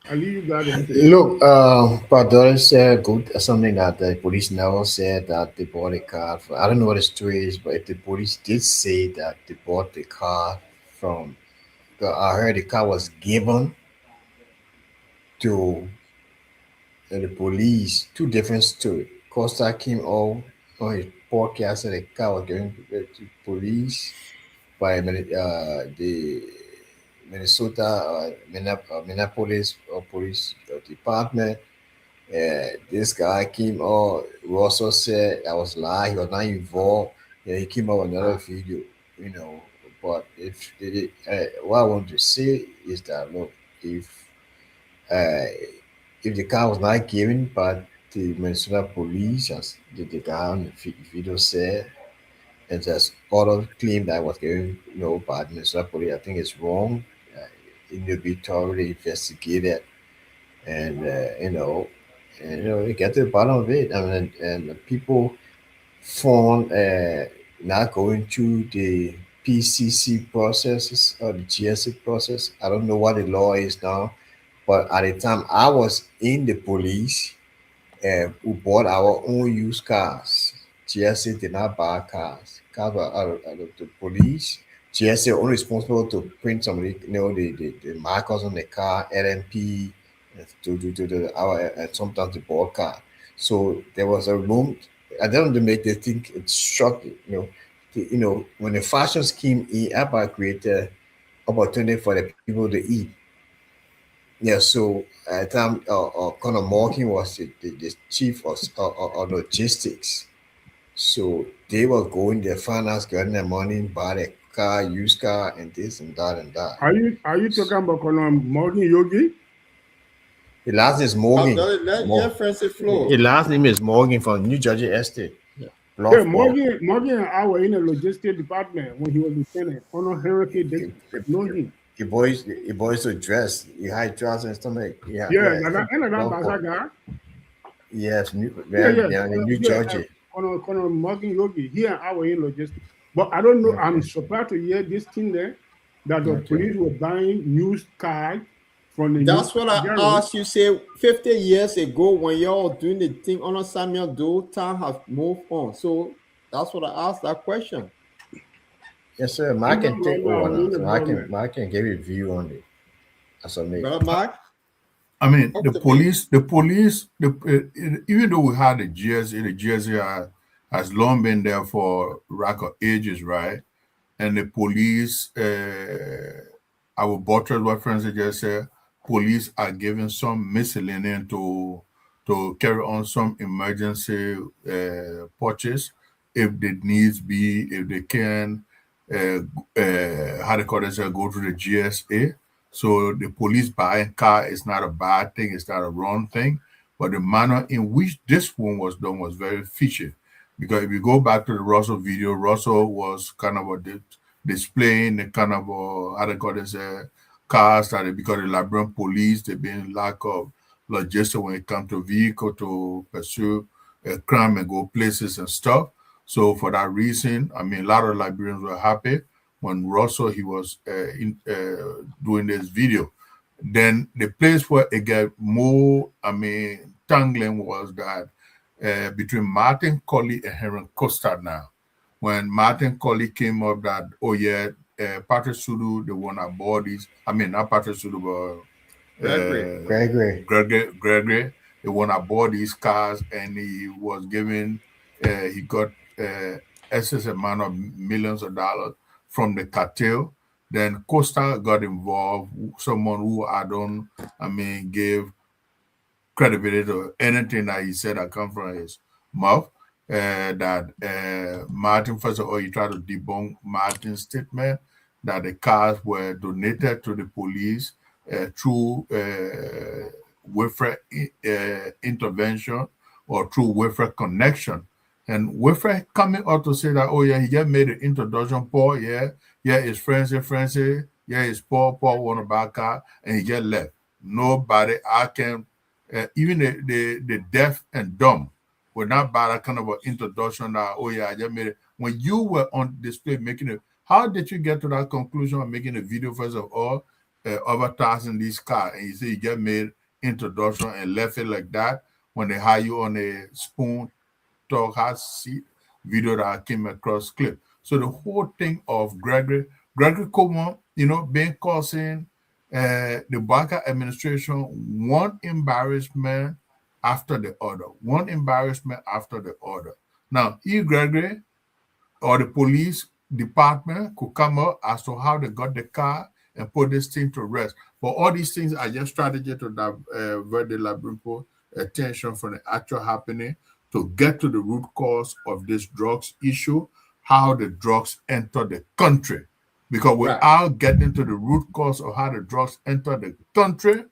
I leave you guys. Look, Padre said good something that the police never said that they bought a car. I don't know what the story is, but if the police did say that they bought the car from, I heard the car was given to the police. Two different stories. Costa came out on his podcast and the car was given to police by the Minnesota Minneapolis police department. This guy came out. We also said I was lying. He was not involved. Yeah, he came out with another video, you know. But what I want to say is that look, uh, if the car was not given by the Minnesota police, as the guy on the video said, and there's other claim that was given, by the Minnesota police, I think it's wrong. It need to be thoroughly investigated, and you get to the bottom of it. I mean, and people found not going through the PCC processes or the GSA process. I don't know what the law is now, but at the time I was in the police, we bought our own used cars. GSA did not buy cars. Cars were out of the police. GSA only responsible to print some of the markers on the car, LMP, to the our and sometimes the ball car. So there was a room. I don't know to make they think it's shocking. When the fashion scheme in Apple created opportunity for the people to eat. Yeah, so at the time, Conor Morgan was the chief of logistics. So they were going their finance, getting their money, buy the car, used car, and this and that and that. Are you talking about Conor Morgan Yogi? The last name is Morgan. Let Francis flow. The last name is Morgan from New Jersey Estate. Yeah, Morgan and I were in the logistics department when he was lieutenant. Conor Henry Dixon. Know him. The boys to dress, the high trousers and stuff like that guy. Yes, New Jersey. Conor Morgan Yogi. He and I were in logistics. But I don't know. Okay. I'm surprised to hear this thing there that the police were buying used cars from the. That's what I asked you. Say 50 years ago when y'all doing the thing on Samuel Doe, time has moved on. So that's what I asked that question. Yes, sir. Mike can take over. So Mike can give you a view on it. That's what I mean. Mike? I mean, the police, even though we had the GSA has long been there for record ages, right? And the police, I will buttress what Francis just said. Police are giving some miscellaneous to carry on some emergency purchase if the needs be, if they can, how they call it, go to the GSA. So the police buying car is not a bad thing, it's not a wrong thing. But the manner in which this one was done was very fishy. Because if you go back to the Russell video, Russell was kind of displaying the kind of how they call this cars that because the Liberian police they've been lack of logistics when it comes to vehicle to pursue crime and go places and stuff. So for that reason, I mean, a lot of Liberians were happy when Russell he was doing this video. Then the place where it got more, I mean, tangling was that between Martin Colley and Henry Costa now. When Martin Colley came up that, oh yeah, Patrick Sudu, the one that bought these, I mean, not Patrick Sudu, but Gregory, the one that bought these cars and he was given, he got excess amount of millions of dollars from the cartel. Then Costa got involved, someone who I mean, gave credibility to anything that he said that come from his mouth. That Martin, first of all, he tried to debunk Martin's statement that the cars were donated to the police through welfare intervention or through welfare connection. And welfare coming out to say that, oh yeah, he just made an introduction, Paul, yeah, his friends, yeah, his Paul want to buy a car, and he just left. Nobody, I can even the deaf and dumb were not by that kind of an introduction that, oh yeah, I just made it. When you were on display making it, how did you get to that conclusion of making a video, first of all, advertising this car? And you say you just made introduction and left it like that when they hire you on a spoon talk hot seat video that I came across clip. So the whole thing of Gregory Coleman, being causing the Barker administration one embarrassment after the other. Now, Gregory or the police department could come up as to how they got the car and put this thing to rest. But all these things are just strategy to divert the Liberian attention from the actual happening to get to the root cause of this drugs issue, how the drugs enter the country. Because without getting to the root cause of how the drugs enter the country,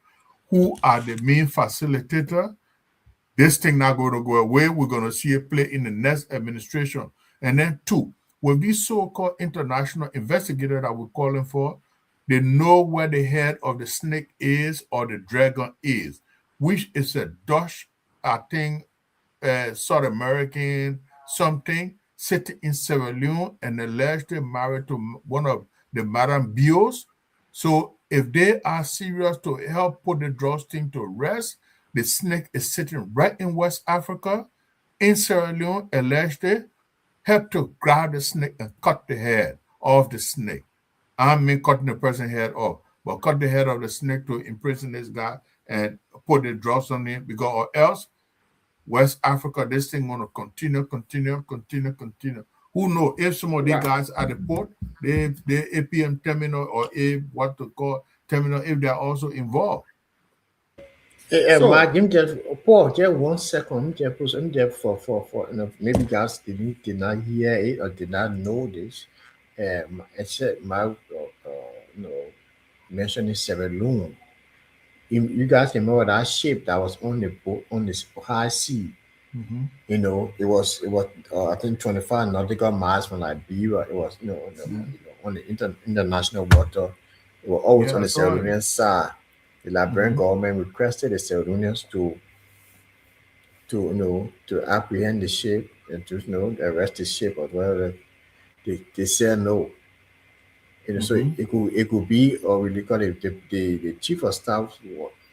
who are the main facilitator, this thing not going to go away. We're going to see it play in the next administration. And then two, with these so-called international investigators that we're calling for, they know where the head of the snake is or the dragon is, which is a Dutch, I think, South American something, sitting in Sierra Leone and allegedly married to one of the Madame Bios. So if they are serious to help put the drugs thing to rest, the snake is sitting right in West Africa, in Sierra Leone, allegedly help to grab the snake and cut the head of the snake. I mean cutting the person's head off, but cut the head of the snake to imprison this guy and put the drugs on him, because or else West Africa, this thing gonna continue. Who knows if some of these guys at the port, the APM terminal or what to call terminal, if they're also involved. Mark, Paul, just 1 second. Just for maybe guys did not hear it or did not know this. I said Mark, mentioning Sierra Leone. You guys remember that ship that was on the boat on this high sea? Mm-hmm. It was I think 25 nautical miles from Liberia. It was on the international water. It was always on the Sierra Leonean side. The Liberian government requested the Sierra Leoneans to apprehend the ship and to arrest the ship or whatever. They said no. So it could be, or we call it the chief of staff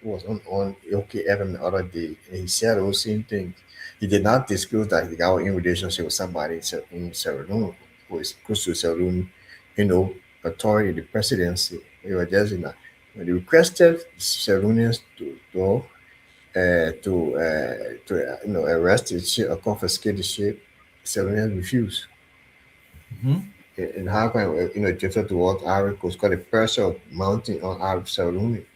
was on OKFM the other day, and he said those same things. He did not disclose that he got in relationship with somebody in Sierra Leone who is close to Sierra Leone, authority, the presidency. They were just when they requested Sierra Leoneans to arrest the ship or confiscate the ship. Salonians refuse. And how can just towards Arab because the pressure of mounting on Arab Saudi.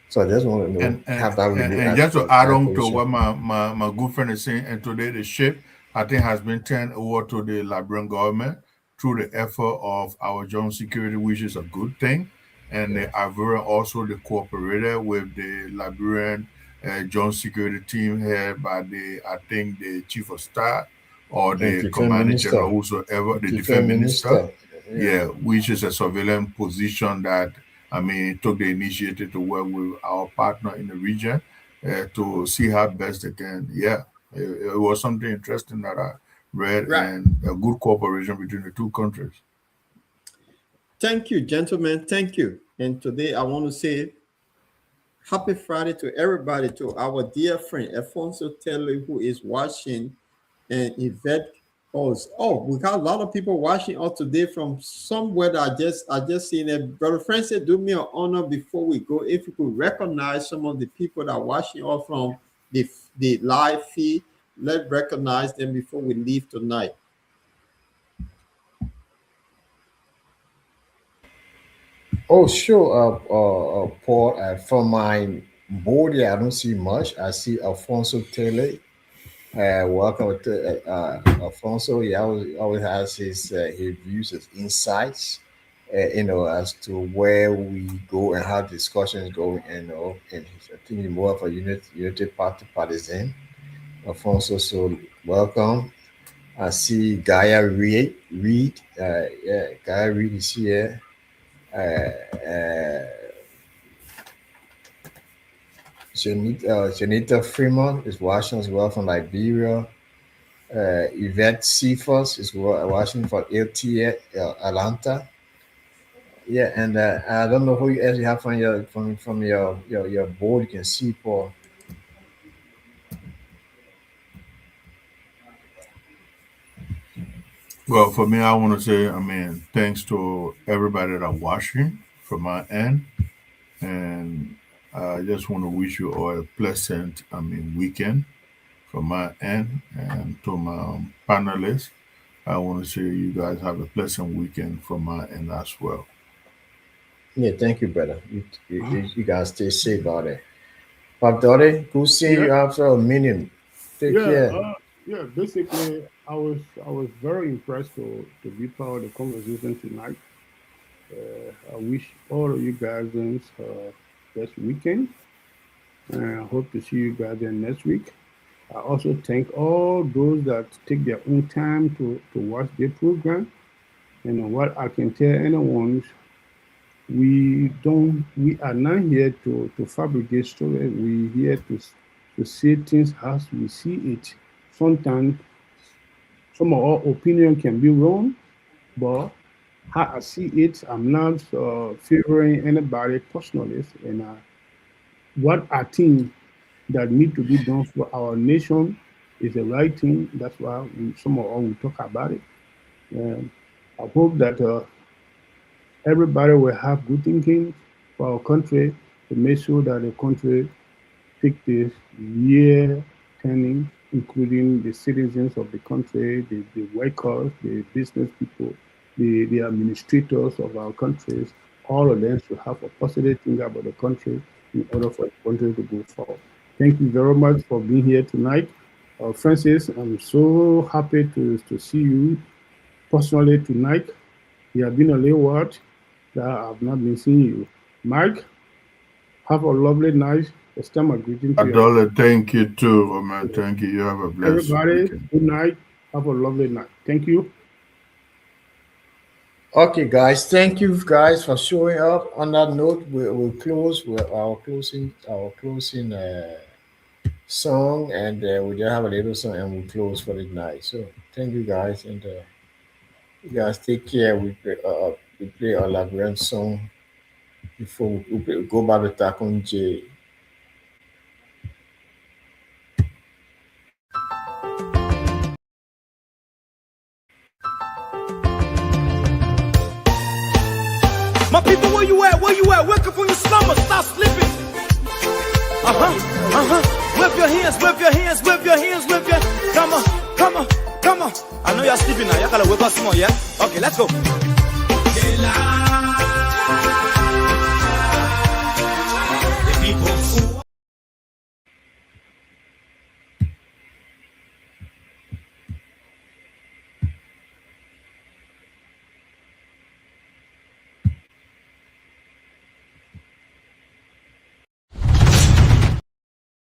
So I just want to know have that really and just to add on to what my good friend is saying, and today the ship I think has been turned over to the Liberian government through the effort of our joint security, which is a good thing. And the Ivorian also they cooperated with the Liberian joint security team head by I think the chief of staff or the commanding general, whosoever, the defense minister. Yeah, which is a surveillance position that took the initiative to work with our partner in the region to see how best they can. Yeah, it was something interesting that I read and a good cooperation between the two countries. Thank you, gentlemen. Thank you. And today I want to say happy Friday to everybody, to our dear friend Alfonso Taylor, who is watching, and Yvette. We got a lot of people watching us today from somewhere that I just seen it. Brother Francis, do me an honor before we go. If you could recognize some of the people that are watching us from the live feed, let's recognize them before we leave tonight. Oh, sure, Paul. From my board, I don't see much. I see Alfonso Taylor. Welcome to Alfonso. He always has his views, his insights, as to where we go and how discussions go. And I think he's more of a unity party partisan. Alfonso, so welcome. I see Gaia Reed. Gaia Reed is here. Janita Fremont is watching as well from Liberia. Yvette Cephas is watching from LT Atlanta. Yeah, and I don't know who you actually have from your board. You can see Paul. Well, for me, I want to say, thanks to everybody that are watching from my end, and I just want to wish you all a pleasant, weekend from my end, and to my panelists, I want to say you guys have a pleasant weekend from my end as well. Yeah, thank you, brother. You guys stay safe out there. Pop Dottie, good seeing you after a minute. Take care. Basically, I was very impressed to be part of the conversation tonight. I wish all of you guys best weekend, and I hope to see you guys then next week. I also thank all those that take their own time to watch the program. And what I can tell anyone, we are not here to fabricate stories. We're here to see things as we see it. Sometimes some of our opinion can be wrong, but how I see it, I'm not favoring anybody personally. And what I think that need to be done for our nation is the right thing. That's why some of us will talk about it. And I hope that everybody will have good thinking for our country to make sure that the country take this year turning, including the citizens of the country, the workers, the business people, the administrators of our countries. All of them should have a positive thing about the country in order for the country to go forward. Thank you very much for being here tonight. Francis, I'm so happy to see you personally tonight. You have been a little while that I've not been seeing you. Mike, have a lovely night. Extend my greeting to you. Adola, thank you too, man. Thank you. You have a blessed everybody. weekend. Good night. Have a lovely night. Thank you. Okay, guys. Thank you, guys, for showing up. On that note, we'll close with our closing song, and we just have a little song, and we'll close for the night. So, thank you, guys, and you guys take care. We play a Liberian song before we go back to Takon J. My people, where you at? Where you at? Wake up from your slumber, stop sleeping. Whip your hands, whip your hands, whip your hands, whip your. Come on, come on. Come on. I know you're sleeping now. You gotta wake up small, yeah? Okay, let's go.